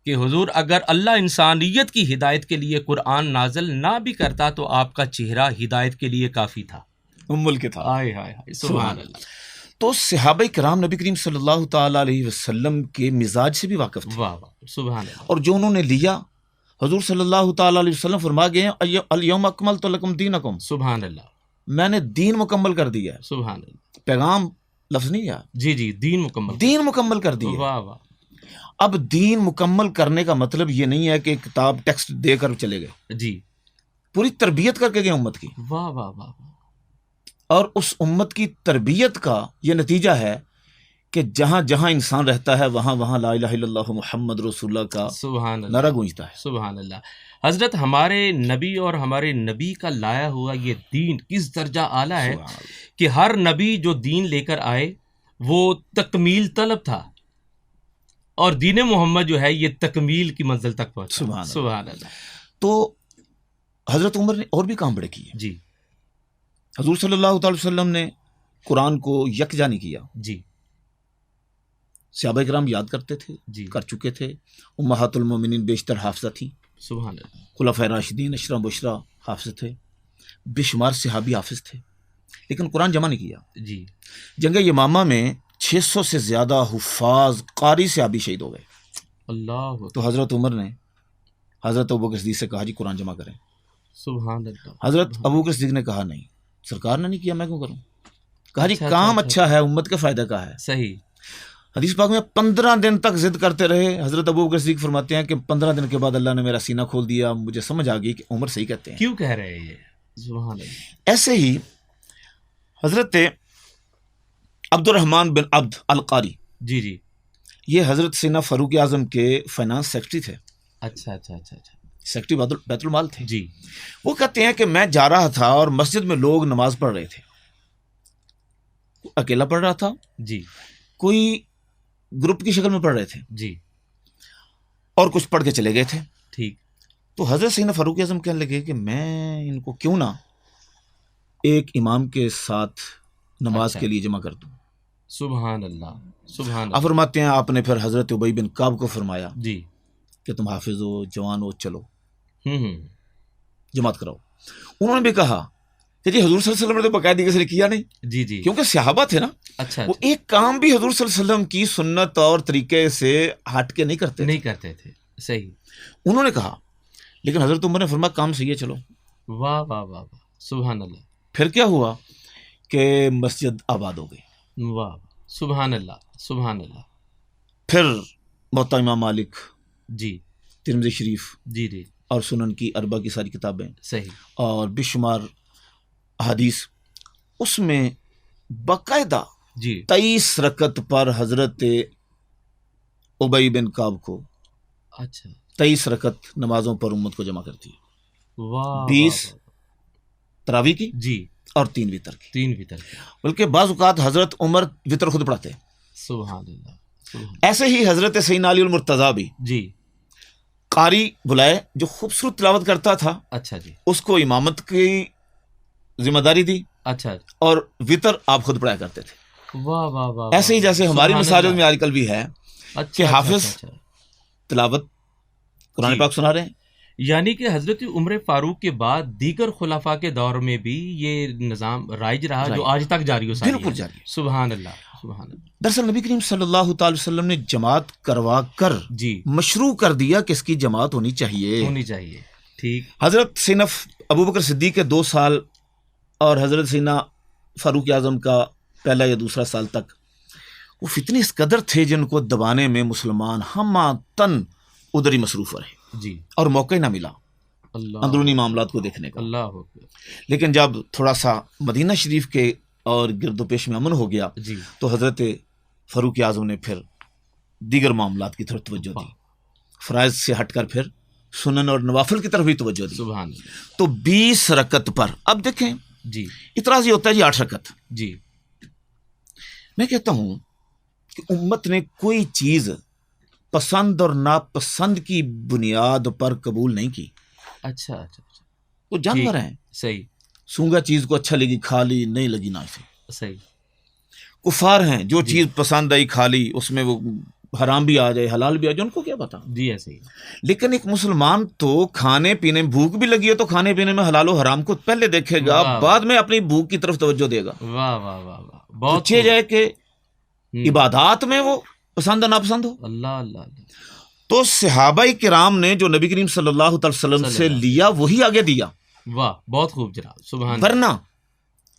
کہ حضور اگر اللہ انسانیت کی ہدایت کے لیے قرآن نازل نہ بھی کرتا تو آپ کا چہرہ ہدایت کے لیے کافی تھا۔
ام الکتاب،
ہائے ہائے ہائے، سبحان اللہ۔
تو صحابہ کرام نبی کریم صلی اللہ تعالیٰ علیہ وسلم کے مزاج سے بھی واقف تھے،
واہ واہ، سبحان اللہ۔
اور جو انہوں نے لیا، حضور صلی اللہ تعالیٰ علیہ وسلم فرما گئے ہیں الیوم اکملت لکم دینکم،
سبحان اللہ،
میں نے دین مکمل کر دیا ہے۔
سبحان اللہ،
پیغام لفظ نہیں ہے،
جی جی، دین مکمل،
دین مکمل کر دیا۔
واہ واہ،
اب دین مکمل کرنے کا مطلب یہ نہیں ہے کہ کتاب ٹیکسٹ دے کر چلے گئے،
جی،
پوری تربیت کر کے گئے امت کی،
واہ واہ واہ،
اور اس امت کی تربیت کا یہ نتیجہ ہے کہ جہاں جہاں انسان رہتا ہے وہاں وہاں لا الہ الا اللہ محمد رسول اللہ کا
سبحان اللہ،
نعرہ گونجتا ہے۔
سبحان اللہ۔ حضرت ہمارے نبی اور ہمارے نبی کا لایا ہوا یہ دین کس درجہ اعلیٰ ہے
سبحان اللہ۔
کہ ہر نبی جو دین لے کر آئے وہ تکمیل طلب تھا، اور دین محمد جو ہے یہ تکمیل کی منزل تک پہنچا۔
سبحان اللہ۔
سبحان اللہ۔
تو حضرت عمر نے اور بھی کام بڑے کیے۔
جی
حضور صلی اللہ تعالی وسلم نے قرآن کو یکجا نہیں کیا،
جی
صحابہ کرام یاد کرتے تھے،
جی
کر چکے تھے، امہات المومنین بیشتر حافظہ تھیں،
سبحان اللہ۔
خلفائے راشدین اشرا بشرا حافظ تھے، بے شمار صحابی حافظ تھے، لیکن قرآن جمع نہیں کیا۔
جی
جنگ یمامہ میں 600 سے زیادہ حفاظ قاری صحابی شہید ہو گئے۔
اللہ
تو حضرت عمر نے حضرت ابوبکر صدیق سے کہا جی قرآن جمع کریں۔
سبحان اللہ۔
حضرت ابوبکر صدیق نے کہا نہیں، سرکار نے نہیں کیا، میں کیوں کروں؟ کہا جی
اچھا،
کام
اچھا،
اچھا ہے، امت کے فائدہ کا ہے۔
صحیح۔
حدیث پاک میں 15 دن تک ضد کرتے رہے۔ حضرت ابوبکر صدیق فرماتے ہیں کہ 15 دن کے بعد اللہ نے میرا سینہ کھول دیا، مجھے سمجھ آ گئی کہ عمر صحیح کہتے ہیں۔
کیوں کہہ رہے ہیں یہ؟ سبحان اللہ۔
ایسے ہی حضرت عبد الرحمن بن عبد القاری،
جی جی،
یہ حضرت سینا فاروق اعظم کے فائنانس سیکرٹری تھے،
اچھا اچھا اچھا اچھا،
سیکرٹری بیت المال تھے۔
جی
وہ کہتے ہیں کہ میں جا رہا تھا اور مسجد میں لوگ نماز پڑھ رہے تھے، اکیلا پڑھ رہا تھا،
جی
کوئی گروپ کی شکل میں پڑھ رہے تھے،
جی،
اور کچھ پڑھ کے چلے گئے تھے۔
ٹھیک۔
تو حضرت سیدنا فاروق اعظم کہنے لگے کہ میں ان کو کیوں نہ ایک امام کے ساتھ نماز
اچھا،
کے لیے جمع کر دوں۔
سبحان اللہ، سبحان
آپ
اللہ۔
فرماتے ہیں آپ نے پھر حضرت ابی بن کعب کو فرمایا
جی،
کہ تم حافظ ہو، جوان ہو، چلو
ہوں،
جماعت کراؤ۔ انہوں نے بھی کہا کہ جی حضور صلی اللہ علیہ وسلم نے تو باقاعدگی سے کیا نہیں،
جی جی،
کیونکہ صحابہ تھے نا،
اچھا
وہ ایک کام بھی حضور صلی اللہ علیہ وسلم کی سنت اور طریقے سے ہٹ کے نہیں کرتے
نہیں
تھے۔
کرتے تھے، صحیح۔
انہوں نے کہا، لیکن حضرت عمر نے فرمایا کام صحیح ہے، چلو۔
واہ واہ واہ واہ، سبحان اللہ،
پھر کیا ہوا کہ مسجد آباد ہو گئی۔
واہ، سبحان اللہ، سبحان اللہ۔
پھر موطا امام مالک،
جی
ترمذی شریف
جی جی،
اور سنن کی اربع کی ساری کتابیں
صحیح۔
اور بے شمار احادیث، اس میں باقاعدہ
جی
23 رکعت پر حضرت ابی بن کعب کو
اچھا،
23 رکعت نمازوں پر امت کو جمع کرتی ہے،
واہ
20
واہ،
تراویح کی
جی،
اور 3 وتر کی۔
3 وتر کے،
بلکہ بعض اوقات حضرت عمر وتر خود پڑھتے۔
سبحان اللہ، سبحان،
ایسے ہی حضرت سیدنا علی المرتضیٰ بھی
جی،
قاری بلائے جو خوبصورت تلاوت کرتا تھا،
اچھا جی،
اس کو امامت کی ذمہ داری دی
اچھا،
اور وطر آپ خود پڑھایا کرتے تھے۔
واہ واہ واہ،
ایسے ہی جیسے ہماری مساجد میں آج کل بھی ہے کہ حافظ تلاوت قرآن
جی،
پاک سنا رہے ہیں۔
یعنی کہ حضرت عمر فاروق کے بعد دیگر خلفاء کے دور میں بھی یہ نظام رائج رہا جو آج تک جاری ہو ساری ہے۔
بالکل جاری ہے۔
سبحان اللہ، سبحان اللہ۔
دراصل نبی کریم صلی اللہ تعالی وسلم نے جماعت کروا کر
جی،
مشروع کر دیا کہ اس کی جماعت ہونی چاہیے۔
ہونی چاہیے، ٹھیک۔
حضرت سیدنا ابوبکر صدیق کے 2 سال اور حضرت سیدنا فاروق اعظم کا پہلا یا دوسرا سال تک وہ فتنے اس قدر تھے جن کو دبانے میں مسلمان ہمہ تن ادھر ہی مصروف رہے
جی،
اور موقع ہی نہ ملا
اللہ،
اندرونی معاملات کو دیکھنے کا۔
اللہ اکبر،
لیکن جب تھوڑا سا مدینہ شریف کے اور گرد و پیش میں امن ہو گیا
جی،
تو حضرت فاروق اعظم نے پھر دیگر معاملات کی طرف توجہ دی، فرائض سے ہٹ کر پھر سنن اور نوافل کی طرف بھی توجہ دی۔
سبحان اللہ،
تو 20 رکعت پر اب دیکھیں
جی
اعتراض یہ ہوتا ہے جی 8 رکعت۔
جی،
میں کہتا ہوں کہ امت نے کوئی چیز پسند اور ناپسند کی بنیاد پر قبول نہیں کی۔
اچھا اچھا اچھا،
وہ جانور ہیں،
صحیح
سونگا چیز کو اچھا لگی کھا لی، نہیں لگی نہ اسے۔
صحیح،
کفار ہیں، جو
جی،
چیز پسند آئی کھا لی، اس میں وہ حرام بھی آ جائے حلال بھی آ جائے، ان کو کیا پتا۔
جی ایسے ہی،
لیکن ایک مسلمان تو کھانے پینے میں بھوک بھی لگی ہے تو کھانے پینے میں حلال و حرام کو پہلے دیکھے گا،
واہ،
بعد میں اپنی بھوک کی طرف توجہ دے گا۔
واہ واہ واہ واہ، بہت
پوچھے جائے کہ
خوب۔
عبادات میں وہ پسند اور ناپسند ہو،
اللہ اللہ اللہ،
تو صحابہ کرام نے جو نبی کریم صلی اللہ تعالی وسلم سے لیا وہی آگے دیا۔
واہ، بہت خوب جناب، سبحان اللہ،
ورنہ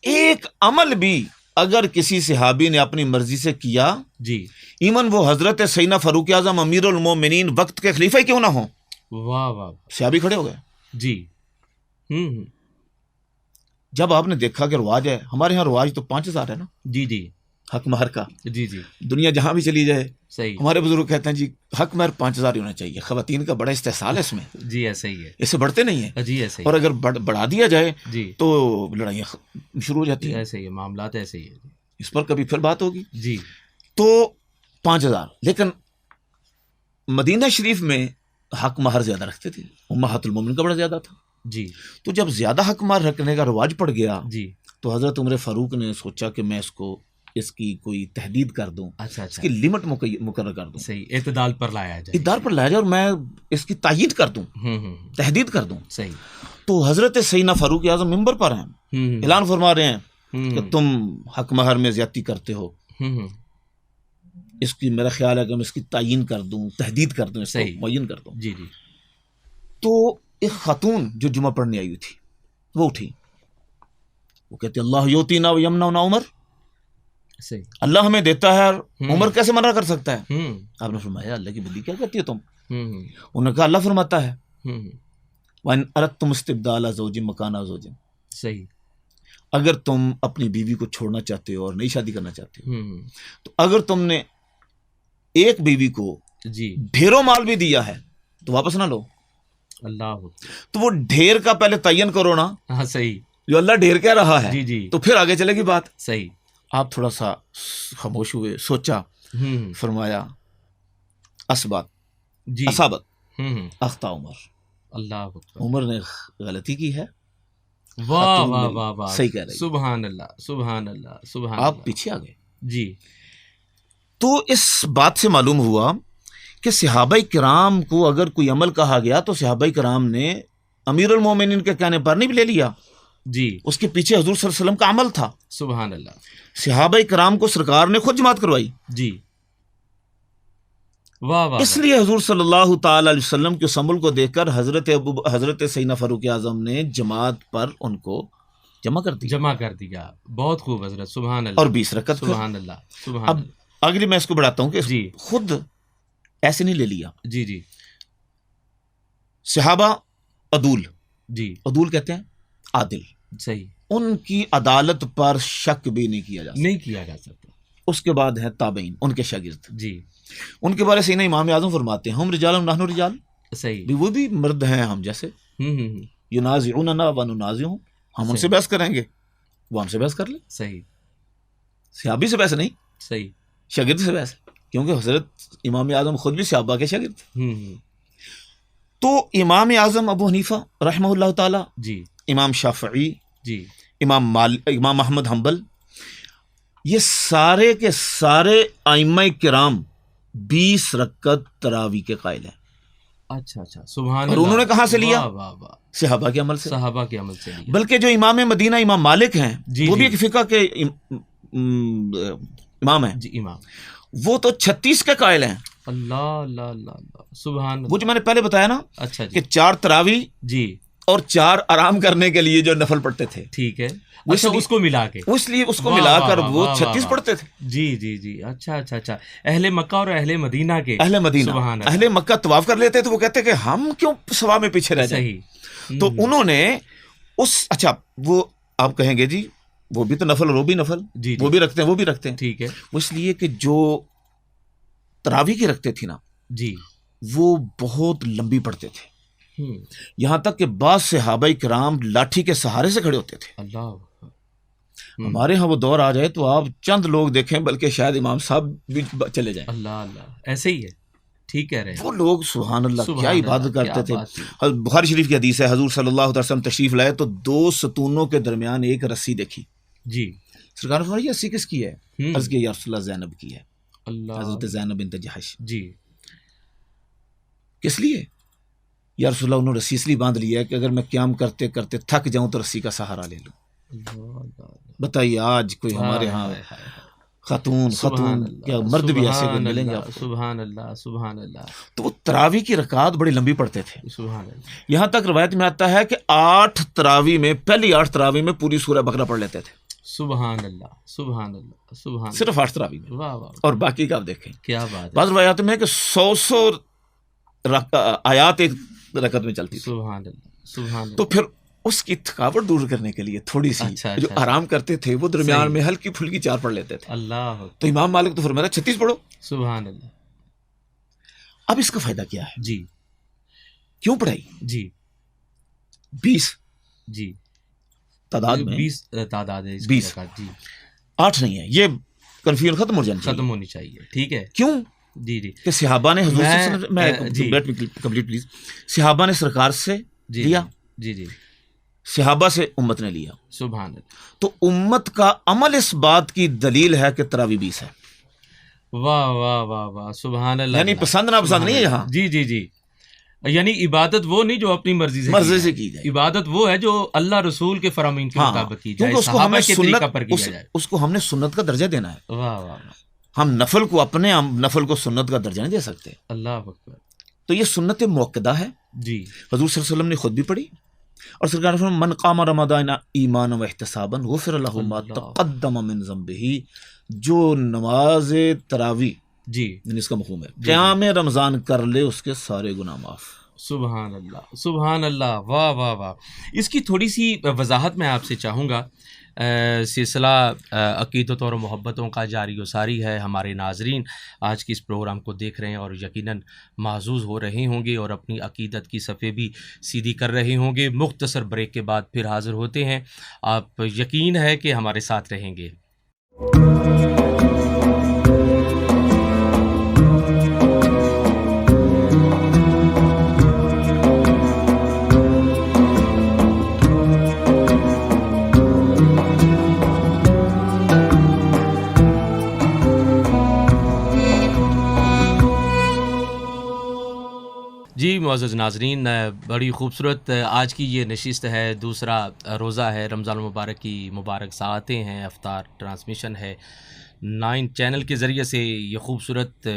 ایک عمل بھی اگر کسی صحابی نے اپنی مرضی سے کیا،
جی،
ایمن وہ حضرت سیدنا فاروق اعظم امیر المومنین وقت کے خلیفہ ہی کیوں نہ ہوں،
واہ واہ،
صحابی کھڑے ہو گئے۔
جی، ہوں،
جب آپ نے دیکھا کہ رواج ہے، ہمارے ہاں رواج تو 5000 ہے نا،
جی جی،
حق مہر کا.
جی جی
دنیا جہاں بھی چلی جائے
صحیح.
ہمارے بزرگ کہتے ہیں جی حق مہر 5,000 ہی ہونا چاہیے. خواتین کا بڑا استحصال ہے اس میں,
جی ایسا ہی ہے.
اس سے بڑھتے نہیں ہیں.
جی ایسا ہی.
اور اگر بڑھا دیا جائے
جی
تو لڑائیاں شروع ہو جاتی ہیں.
ایسے ہی ہے معاملات, ایسے ہی ہے.
اس پر کبھی پھر بات ہوگی.
جی
تو 5,000. لیکن مدینہ شریف میں حق مہر زیادہ رکھتے تھے. امہات المومنین کا بڑا زیادہ تھا.
جی
تو جب زیادہ حق مہر رکھنے کا رواج پڑ گیا
جی
تو حضرت عمر فاروق نے سوچا کہ میں اس کی کوئی تحدید کر دوں,
اچھا
اس
اچھا
کی لمٹ مقرر کر دوں,
صحیح, اعتدال پر لایا جائے.
اقدار پر لایا جائے اور میں اس کی تائید کر دوں, تحدید کر دوں.
صحیح.
تو حضرت سیدنا فاروق اعظم ممبر پر ہیں, اعلان فرما رہے ہیں کہ تم حق مہر میں زیادتی کرتے ہو, اس کی میرا خیال ہے کہ میں اس کی تعین کر دوں, تحدید کر دوں, اس کو
صحیح.
معین کر دوں.
جی جی
تو ایک خاتون جو جمعہ پڑھنے آئی ہوئی تھی وہ اٹھی, وہ کہتے اللہ یوتینا و یمنعنا عمر,
صحیح.
اللہ ہمیں دیتا ہے اور عمر کیسے منع کر سکتا ہے.
ہوں
آپ نے فرمایا اللہ کی بندی کیا کہتی ہے تم؟
ہوں
انہوں نے کہا اللہ فرماتا ہے
ہوں
وَإِنْ أَرَدْتُمُ اسْتِبْدَالَ زَوْجٍ مَكَانَ زَوْجٍ,
صحیح.
اگر تم اپنی بیوی کو چھوڑنا چاہتے ہو اور نئی شادی کرنا چاہتے ہو, تو اگر تم نے ایک بیوی کو
جی
ڈھیروں مال بھی دیا ہے تو واپس نہ لو.
اللہ.
تو وہ ڈھیر کا پہلے تعین کرو نا,
ہاں صحیح.
جو اللہ ڈھیر کہہ رہا ہے
جی جی
تو پھر آگے چلے گی بات.
صحیح.
آپ تھوڑا سا خاموش ہوئے, سوچا, فرمایا اسبات
جی
اصابت اخطا عمر,
اللہ.
عمر نے غلطی کی ہے.
واہ واہ واہ واہ,
صحیح کہہ رہی,
سبحان اللہ سبحان اللہ سبحان
آپ
اللہ.
پیچھے آ گئے.
جی
تو اس بات سے معلوم ہوا کہ صحابہ کرام کو اگر کوئی عمل کہا گیا تو صحابہ کرام نے امیر المومنین کے کہنے پر نہیں لے لیا,
جی
اس کے پیچھے حضور صلی اللہ علیہ وسلم کا عمل تھا.
سبحان اللہ.
صحابہ کرام کو سرکار نے خود جماعت کروائی.
جی واہ واہ.
اس لیے حضور صلی اللہ تعالی علیہ وسلم کے اس عمل کو دیکھ کر حضرت سیدنا فاروق اعظم نے جماعت پر ان کو جمع کر دیا.
جمع کر دیا. بہت خوب حضرت, سبحان اللہ.
اور 20 رکعت پھر.
سبحان اللہ سبحان
اب
اللہ.
اگلی میں اس کو بڑھاتا ہوں کہ
جی
خود ایسے نہیں لے لیا.
جی جی
صحابہ عدول,
جی
عدول کہتے ہیں عادل,
صحیح.
ان کی عدالت پر شک بھی نہیں کیا جا سکتا.
نہیں کیا جا سکتا.
اس کے بعد ہیں تابعین, ان کے شاگرد.
جی
ان کے بارے سے انہیں امام اعظم فرماتے ہیں ہم رجال نحن رجال,
صحیح.
وہ بھی مرد ہیں ہم جیسے. ینازعوننا وننازعهم, ہم ان سے بحث کریں گے, وہ ہم سے بحث کر لیں.
صحیح
صحابی سے بحث نہیں,
صحیح.
شاگرد سے بحث, کیونکہ حضرت امام اعظم خود بھی صحابہ کے شاگرد تھے. تو امام اعظم ابو حنیفہ رحمہ اللہ تعالی,
جی
امام شافعی,
جی
امام احمد حنبل, یہ سارے کے سارے ائمہ کرام 20 رکعت تراویح کے قائل ہیں.
اچھا اچھا سبحان.
اور انہوں نے کہاں سے لیا؟
واہ واہ واہ,
صحابہ کے عمل سے.
صحابہ کے عمل سے لیا.
بلکہ جو امام مدینہ امام مالک ہیں
جی
وہ بھی
جی.
ایک فقہ کے امام ہیں,
جی امام,
وہ تو 36 کے قائل ہیں.
اللہ اللہ اللہ اللہ, سبحان اللہ.
وہ جو میں نے پہلے بتایا نا
اچھا
کہ
جی
4 تراویح
جی
اور 4 آرام کرنے کے لیے جو نفل پڑھتے تھے,
ٹھیک ہے.
وہ
اچھا اس کو ملا کے,
اس لیے اس کو
واہ
ملا
واہ
کر
واہ
وہ
واہ
36
واہ.
پڑھتے تھے.
جی جی جی. اچھا اچھا اچھا, اہل مکہ اور اہل مدینہ کے.
اہل مدینہ,
سبحان اللہ.
اہل مکہ طواف کر لیتے تھے, وہ کہتے کہ ہم کیوں ثواب میں پیچھے رہ جائیں.
صحیح.
تو انہوں نے اچھا وہ آپ کہیں گے جی وہ بھی تو نفل اور وہ بھی نفل,
جی
وہ بھی رکھتے ہیں وہ بھی رکھتے ہیں.
ٹھیک ہے.
وہ اس لیے کہ جو تراویح کی رکھتے تھے نا
جی
وہ بہت لمبی پڑھتے تھے, یہاں تک کہ بعض صحابہ کرام لاٹھی کے سہارے سے کھڑے ہوتے تھے.
اللہ.
ہمارے ہاں وہ دور آ جائے تو آپ چند لوگ دیکھیں, بلکہ شاید امام صاحب بھی چلے جائیں.
اللہ اللہ, ایسے ہی ہے, ٹھیک کہہ رہے ہیں.
وہ لوگ سبحان اللہ کیا
سبحان
عبادت
اللہ,
کرتے
کیا
تھے.
بات ہے.
بخاری شریف کی حدیث ہے, حضور صلی اللہ علیہ وسلم تشریف لائے تو 2 ستونوں کے درمیان ایک رسی دیکھی.
جی
سرکار نے فرمایا یہ رسی کس کی ہے؟ عرض کیا یا رسول اللہ زینب کی ہے.
اللہ.
حضرت زینب بنت جحش.
جی
کس لیے؟ یا رسول اللہ انہوں نے رسی اس لیے باندھ لیا ہے کہ اگر میں قیام کرتے کرتے تھک جاؤں تو رسی کا سہارا لے لوں. بتائیے آج کوئی ہمارے ہاں خاتون یا مرد بھی ایسے ملیں گے آپ کو.
سبحان اللہ سبحان اللہ.
تو وہ تراویح کی رکعات بڑی لمبی پڑھتے تھے.
سبحان اللہ.
یہاں تک روایت میں آتا ہے کہ 8 تراویح میں, پہلی 8 تراویح میں پوری سورہ بقرہ پڑھ لیتے تھے.
سبحان اللہ سبحان اللہ سبحان.
صرف 8 تراویح میں.
واہ واہ,
اور باقی کا آپ دیکھیں
کیا بات ہے.
بعض روایات میں ہے کہ 100 آیات ایک رکعت میں چلتی تھی.
سبحان اللہ سبحان اللہ.
تو پھر اس کی تھکاوٹ دور کرنے کے لیے تھوڑی سی
اچھا،
جو
اچھا،
آرام کرتے تھے وہ درمیان
صحیح۔
میں ہلکی پھلکی 4 پڑھ لیتے تھے.
اللہ
تو امام مالک تو فرمایا 36 پڑھو.
سبحان اللہ.
اب اس کا فائدہ کیا ہے؟
جی
کیوں پڑھائی؟
جی
20
جی
تعداد میں
20 تعداد ہے اس کی
20
رکعت. جی
8 نہیں ہے. یہ کنفیوژن ختم ہو جانی چاہیے.
ختم ہونی چاہیے. ٹھیک ہے.
کیوں
جی جی
کہ صحابہ نے حضور صلی اللہ علیہ وسلم میں
جی
کمپلیٹ پلیز. صحابہ نے سرکار سے
جی
لیا،
جی جی
صحابہ سے امت نے لیا.
سبحان اللہ.
تو امت کا عمل اس بات کی دلیل ہے کہ تراویح 20 ہے.
واہ واہ واہ واہ سبحان اللہ.
یعنی پسند نہ پسند نہیں ہے یہاں.
جی جی جی. یعنی عبادت وہ نہیں جو اپنی مرضی سے
کی جائے.
عبادت وہ ہے جو اللہ رسول کے فرامین کے مطابق کی جائے،
کیونکہ
صحابہ کے طریقہ پر کی جائے.
اس کو ہم نے سنت کا درجہ دینا ہے.
واہ واہ.
ہم نفل کو اپنے نفل کو سنت کا درجہ نہیں دے سکتے.
اللہ اکبر.
تو یہ سنت موقدہ ہے.
جی
حضور صلی اللہ علیہ وسلم نے خود بھی پڑھی اور سرکار نے فرمایا من قام رمضان ایمانا و احتسابا غفر له ما تقدم من ذنبه. جو نماز تراویح
جی
اس کا مفہوم ہے قیام رمضان کر لے اس کے سارے گناہ معاف.
سبحان اللہ سبحان اللہ. واہ واہ واہ. اس کی تھوڑی سی وضاحت میں آپ سے چاہوں گا. سلسلہ عقیدت اور محبتوں کا جاری و ساری ہے. ہمارے ناظرین آج کے اس پروگرام کو دیکھ رہے ہیں اور یقیناً محظوظ ہو رہے ہوں گے اور اپنی عقیدت کی صفحے بھی سیدھی کر رہے ہوں گے. مختصر بریک کے بعد پھر حاضر ہوتے ہیں. آپ یقین ہے کہ ہمارے ساتھ رہیں گے. جی معزز ناظرین، بڑی خوبصورت آج کی یہ نشست ہے. دوسرا روزہ ہے رمضان المبارک کی مبارک ساعتیں ہیں. افطار ٹرانسمیشن ہے 9 چینل کے ذریعے سے. یہ خوبصورت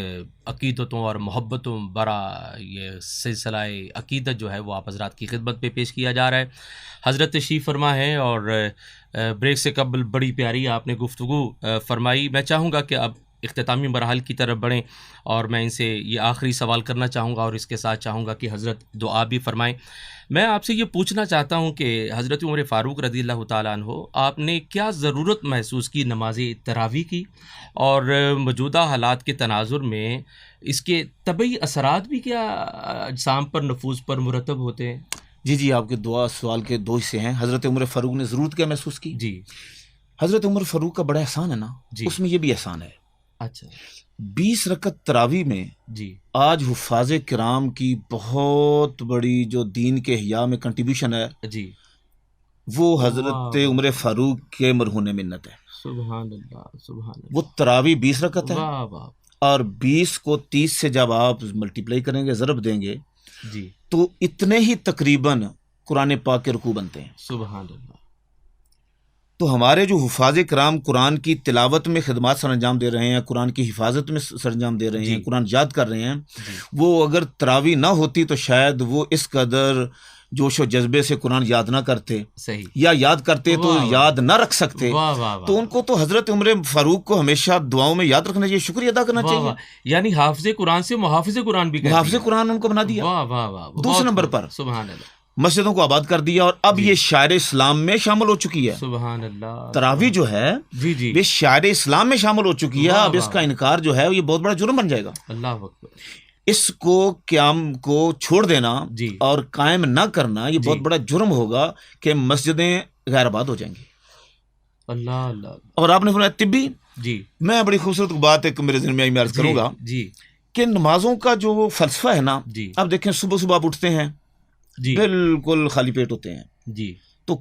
عقیدتوں اور محبتوں برا یہ سلسلہ عقیدت جو ہے وہ آپ حضرات کی خدمت پہ پیش کیا جا رہا ہے. حضرت تشریف فرما ہے اور بریک سے قبل بڑی پیاری آپ نے گفتگو فرمائی. میں چاہوں گا کہ اب اختتامی مراحل کی طرف بڑھیں اور میں ان سے یہ آخری سوال کرنا چاہوں گا اور اس کے ساتھ چاہوں گا کہ حضرت دعا بھی فرمائیں. میں آپ سے یہ پوچھنا چاہتا ہوں کہ حضرت عمر فاروق رضی اللہ تعالیٰ عنہ آپ نے کیا ضرورت محسوس کی نماز تراویح کی، اور موجودہ حالات کے تناظر میں اس کے طبعی اثرات بھی کیا اجسام پر نفوس پر مرتب ہوتے ہیں؟
جی آپ کے دعا سوال کے 2 حصے ہیں. حضرت عمر فاروق نے ضرورت کیا محسوس کی؟
جی
حضرت عمر فاروق کا بڑا احسان ہے نا.
جی
اس میں یہ بھی احسان ہے.
اچھا
20 رکعت تراویح میں
جی
آج حفاظ کرام کی بہت بڑی جو دین کے احیاء میں کنٹریبیوشن ہے
جی
وہ حضرت عمر فاروق کے مرہون منت ہے.
سبحان اللہ سبحان اللہ.
وہ تراویح 20 رکعت ہے
واہ واہ.
اور 20 کو 30 سے جب آپ ملٹیپلائی کریں گے، ضرب دیں گے،
جی
تو اتنے ہی تقریباً قرآن پاک کے رکوع بنتے ہیں.
سبحان اللہ.
تو ہمارے جو حفاظ کرام قرآن کی تلاوت میں خدمات سر انجام دے رہے ہیں، قرآن کی حفاظت میں سر انجام دے رہے ہیں،
جی
قرآن یاد کر رہے ہیں،
جی
وہ اگر تراویح نہ ہوتی تو شاید وہ اس قدر جوش و جذبے سے قرآن یاد نہ کرتے،
صحیح.
یا یاد کرتے تو
واہ واہ.
یاد نہ رکھ سکتے.
واہ واہ واہ.
تو ان کو تو حضرت عمر فاروق کو ہمیشہ دعاؤں میں یاد رکھنا چاہیے، شکریہ ادا کرنا
واہ
چاہیے.
واہ. یعنی حافظ قرآن سے محافظ قرآن بھی کہہ
حافظ
دیا.
قرآن ان کو بنا دیا.
واہ واہ واہ.
دوسرے
بہت
نمبر
خوب.
پر
سبحان اللہ
مسجدوں کو آباد کر دیا اور اب
جی.
یہ شاعر اسلام میں شامل ہو چکی ہے.
سبحان اللہ.
تراویح جو ہے
جی جی
یہ شاعر اسلام میں شامل ہو چکی ہے.
واہ
اب اس
واہ.
کا انکار جو ہے یہ بہت بڑا جرم بن جائے گا.
اللہ اکبر.
اس کو قیام کو چھوڑ دینا
جی
اور قائم نہ کرنا یہ
جی.
بہت بڑا جرم ہوگا کہ مسجدیں غیر آباد ہو جائیں گی.
اللہ اللہ.
اور آپ نے فرمایا طبی.
جی
میں بڑی خوبصورت بات ایک میرے ذہن میں آئی، میں عرض کروں گا
جی
کہ نمازوں کا جو فلسفہ ہے نا،
جی
آپ دیکھیں صبح صبح آپ اٹھتے ہیں
جی
بالکل خالی پیٹ ہوتے ہیں،
جی
تو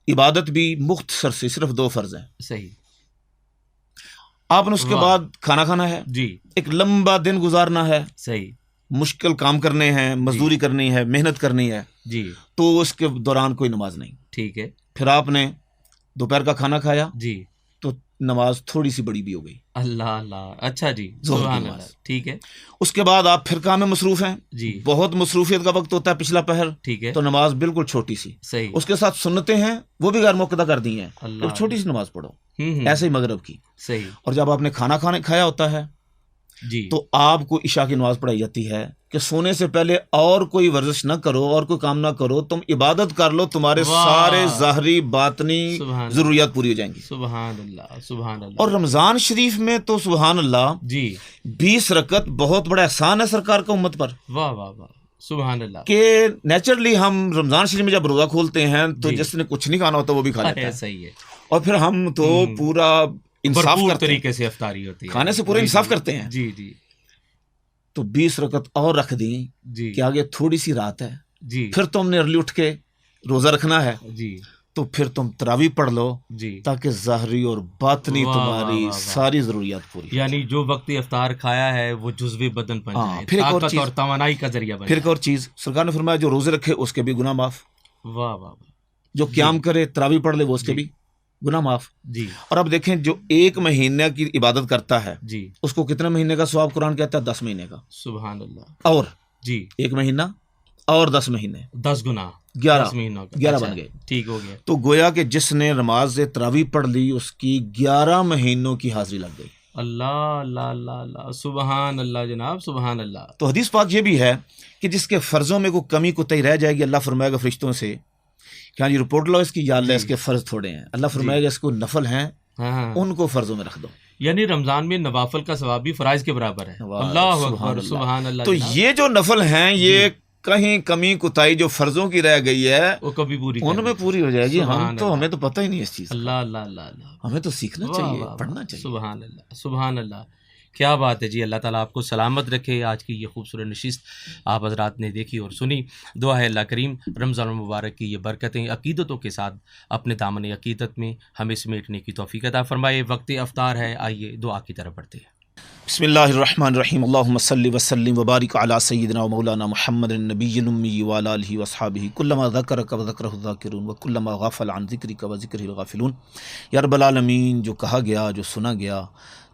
عبادت بھی مختصر سے صرف 2 فرض ہیں.
صحیح.
آپ نے اس کے
واہ.
بعد کھانا کھانا ہے،
جی
ایک لمبا دن گزارنا ہے،
صحیح.
مشکل کام کرنے ہیں، مزدوری کرنی ہے، محنت کرنی ہے،
جی
تو اس کے دوران کوئی نماز نہیں.
ٹھیک ہے.
پھر آپ نے دوپہر کا کھانا کھایا
جی
تو نماز تھوڑی سی بڑی بھی ہو گئی،
اللہ اللہ. اچھا جی
ظہر کی
سبحان
نماز.
اللہ. ٹھیک ہے.
اس کے بعد آپ پھر کام میں مصروف ہیں،
جی
بہت مصروفیت کا وقت ہوتا ہے پچھلا پہر،
ٹھیک ہے.
تو نماز بالکل چھوٹی سی.
صحیح.
اس کے ساتھ سنتیں ہیں وہ بھی غیر موقدہ کر دی ہیں،
اللہ.
ایک چھوٹی سی نماز پڑھو.
ہوں
ایسے ہی مغرب کی.
صحیح.
اور جب آپ نے کھانا کھایا ہوتا ہے
جی
تو آپ کو عشاء کی نماز پڑھائی جاتی ہے کہ سونے سے پہلے اور کوئی ورزش نہ کرو اور کوئی کام نہ کرو، تم عبادت کر لو، تمہارے
واہ،
سارے ظاہری باطنی
سبحان
ضروریات پوری ہو جائیں گی۔
سبحان اللہ، سبحان اللہ۔
اور رمضان شریف میں تو سبحان اللہ
جی
20 رکعت بہت بڑا احسان ہے سرکار کا امت پر،
واہ واہ واہ، سبحان اللہ۔
کہ نیچرلی ہم رمضان شریف میں جب روزہ کھولتے ہیں تو
جی،
جس نے کچھ نہیں کھانا ہوتا وہ بھی کھا لیتا ہے،
صحیح ہے،
اور پھر ہم تو پورا انصاف
بھرپور
کرتے ہیں،
طریقے سے افطاری ہوتی ہے،
کھانے سے پورا
جی،
انصاف
جی،
کرتے ہیں۔
جی جی
تو 20 رکعت اور رکھ دیں
جی
کہ آگے تھوڑی سی رات ہے،
جی
پھر تم نے ارلی اٹھ کے روزہ رکھنا ہے،
جی
تو پھر تم تراویح پڑھ لو
جی،
تاکہ ظاہری اور باطنی
واہ،
تمہاری
واہ، واہ،
ساری ضروریات پوری ہو۔
یعنی جو وقتی افطار کھایا ہے وہ جزو بدن بن
ہاں،
جائے،
پھر ایک اور
طاقت
چیز،
اور توانائی کا ذریعہ بن
پھر ایک
جائے۔
اور چیز سرکار نے فرمایا جو روزے رکھے اس کے بھی گناہ معاف،
واہ واہ واہ،
جو قیام کرے تراویح پڑھ لے وہ اس کے
جی،
بھی گناہ معاف۔
جی
اور اب دیکھیں جو ایک مہینے کی عبادت کرتا ہے
جی،
اس کو کتنے مہینے کا ثواب قرآن کہتا ہے؟ 10 مہینے کا،
سبحان اللہ،
اور
جی
ایک مہینہ اور 10 مہینے
10 گنا،
11
10 مہینوں کا،
11
اچھا،
بن گئے۔
ٹھیک ہو گیا۔
تو گویا کہ جس نے نماز تراویح پڑھ لی اس کی 11 مہینوں کی حاضری لگ گئی۔
اللہ اللہ اللہ اللہ، سبحان اللہ جناب، سبحان اللہ۔
تو حدیث پاک یہ بھی ہے کہ جس کے فرضوں میں کوئی کمی کوتاہی رہ جائے گی اللہ فرمائے گا فرشتوں سے کہ ہاں یہ رپورٹ لو اس کی، یا اللہ اس کے فرض تھوڑے ہیں، اللہ فرمائے گا اس کو نفل ہیں
ہاں ہاں،
ان کو فرضوں میں رکھ دو۔
یعنی رمضان میں نوافل کا ثواب بھی فرائض کے برابر ہے۔
واہ،
اللہ
سبحان
اکبر،
اللہ۔
سبحان اللہ
تو
جناب،
یہ جو نفل ہیں یہ کہیں کمی کوتاہی جو فرضوں کی رہ گئی ہے
وہ کبھی پوری
ان میں پوری ہو جائے گی۔ ہم
سبحان
تو
اللہ،
ہمیں تو پتہ ہی نہیں اس چیز کا،
اللہ اللہ اللہ اللہ،
ہمیں تو سیکھنا
واہ
چاہیے،
واہ واہ،
پڑھنا چاہیے۔
سبحان اللہ، سبحان اللہ، کیا بات ہے جی۔ اللہ تعالیٰ آپ کو سلامت رکھے۔ آج کی یہ خوبصورت نشست آپ حضرات نے دیکھی اور سنی۔ دعا ہے اللہ کریم رمضان المبارک کی یہ برکتیں عقیدتوں کے ساتھ اپنے دامن عقیدت میں ہمیں سمیٹنے کی توفیق عطا فرمائے۔ وقت افطار ہے، آئیے دعا کی طرف بڑھتے ہیں۔
بسم اللہ الرحمن الرحیم، اللہم صلی وسلم وبارک علی سیدنا و مولانا محمد النبی الامی وعلی آلہ واصحابہ کلما ذکرک وذکرہ الذاکرون وکلما غافل عن ذکرک وذکرہ الغافلون۔ یا رب العالمین، جو کہا گیا، جو سنا گیا،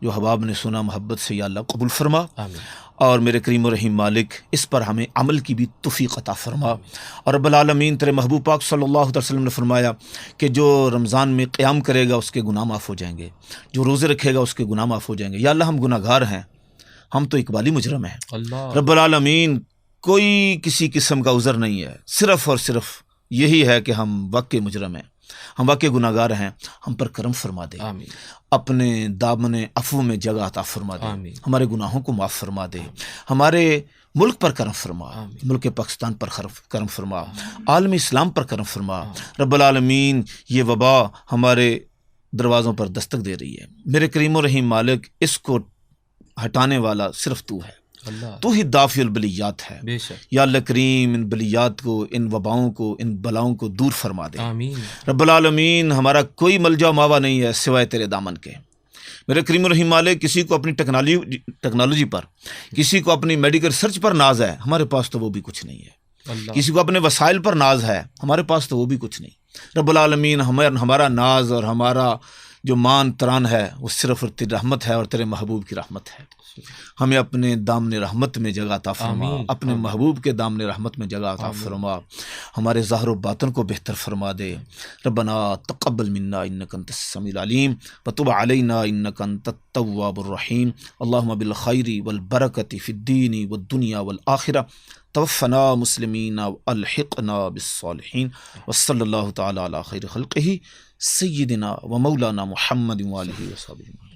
جو حباب نے سنا محبت سے یا اللہ قبول فرما،
آمین۔
اور میرے کریم و رحیم مالک اس پر ہمیں عمل کی بھی توفیق عطا فرما۔ اور رب العالمین، تیرے محبوب پاک صلی اللہ علیہ وسلم نے فرمایا کہ جو رمضان میں قیام کرے گا اس کے گناہ معاف ہو جائیں گے، جو روزے رکھے گا اس کے گناہ معاف ہو جائیں گے۔ یا اللہ، ہم گناہ گار ہیں، ہم تو اقبالی مجرم ہیں،
اللہ
رب العالمین کوئی کسی قسم کا عذر نہیں ہے، صرف اور صرف یہی ہے کہ ہم واقعی مجرم ہیں، ہم واقعی گناہ گار ہیں، ہم پر کرم فرما دے،
آمین،
اپنے دامن عفو میں جگہ عطا فرما دے،
آمین،
ہمارے گناہوں کو معاف فرما دے، ہمارے ملک پر کرم فرما،
آمین،
ملک پاکستان پر کرم فرما، عالم اسلام پر کرم فرما۔ رب العالمین، یہ وبا ہمارے دروازوں پر دستک دے رہی ہے، میرے کریم و رحیم مالک اس کو ہٹانے والا صرف تو ہے،
اللہ
تو ہی دافع البلیات ہے۔
بے شک،
یا اللہ کریم، ان بلیات کو، ان وباؤں کو، ان بلاؤں کو دور فرما دے۔
آمین،
رب العالمین، ہمارا کوئی ملجا و ماوا نہیں ہے سوائے تیرے دامن کے۔ میرے کریم الرحیم مالک، کسی کو اپنی ٹیکنالوجی پر، کسی کو اپنی میڈیکل ریسرچ پر ناز ہے، ہمارے پاس تو وہ بھی کچھ نہیں ہے۔
اللہ
کسی کو اپنے وسائل پر ناز ہے، ہمارے پاس تو وہ بھی کچھ نہیں۔ رب العالمین، ہمارا ناز اور ہمارا جو مان تران ہے وہ صرف تیری رحمت ہے اور تیرے محبوب کی رحمت ہے۔ ہمیں اپنے دامن رحمت میں جگہ عطا فرما،
آمین،
اپنے
آمین،
محبوب کے دامن رحمت میں جگہ عطا
آمین،
فرما، ہمارے ظاہر و باطن کو بہتر فرما دے۔ ربنا تقبل منا انک انت السمیع العلیم وتب علینا انک انت التواب الرحیم، اللہم بالخیر والبرکۃ فی الدین والدنیا والآخرہ، توفنا مسلمین والحقنا بالصالحین، وصلی اللہ تعالی علی خیر خلقہ سیدنا و مولانا محمد وآلہ وصحبہ۔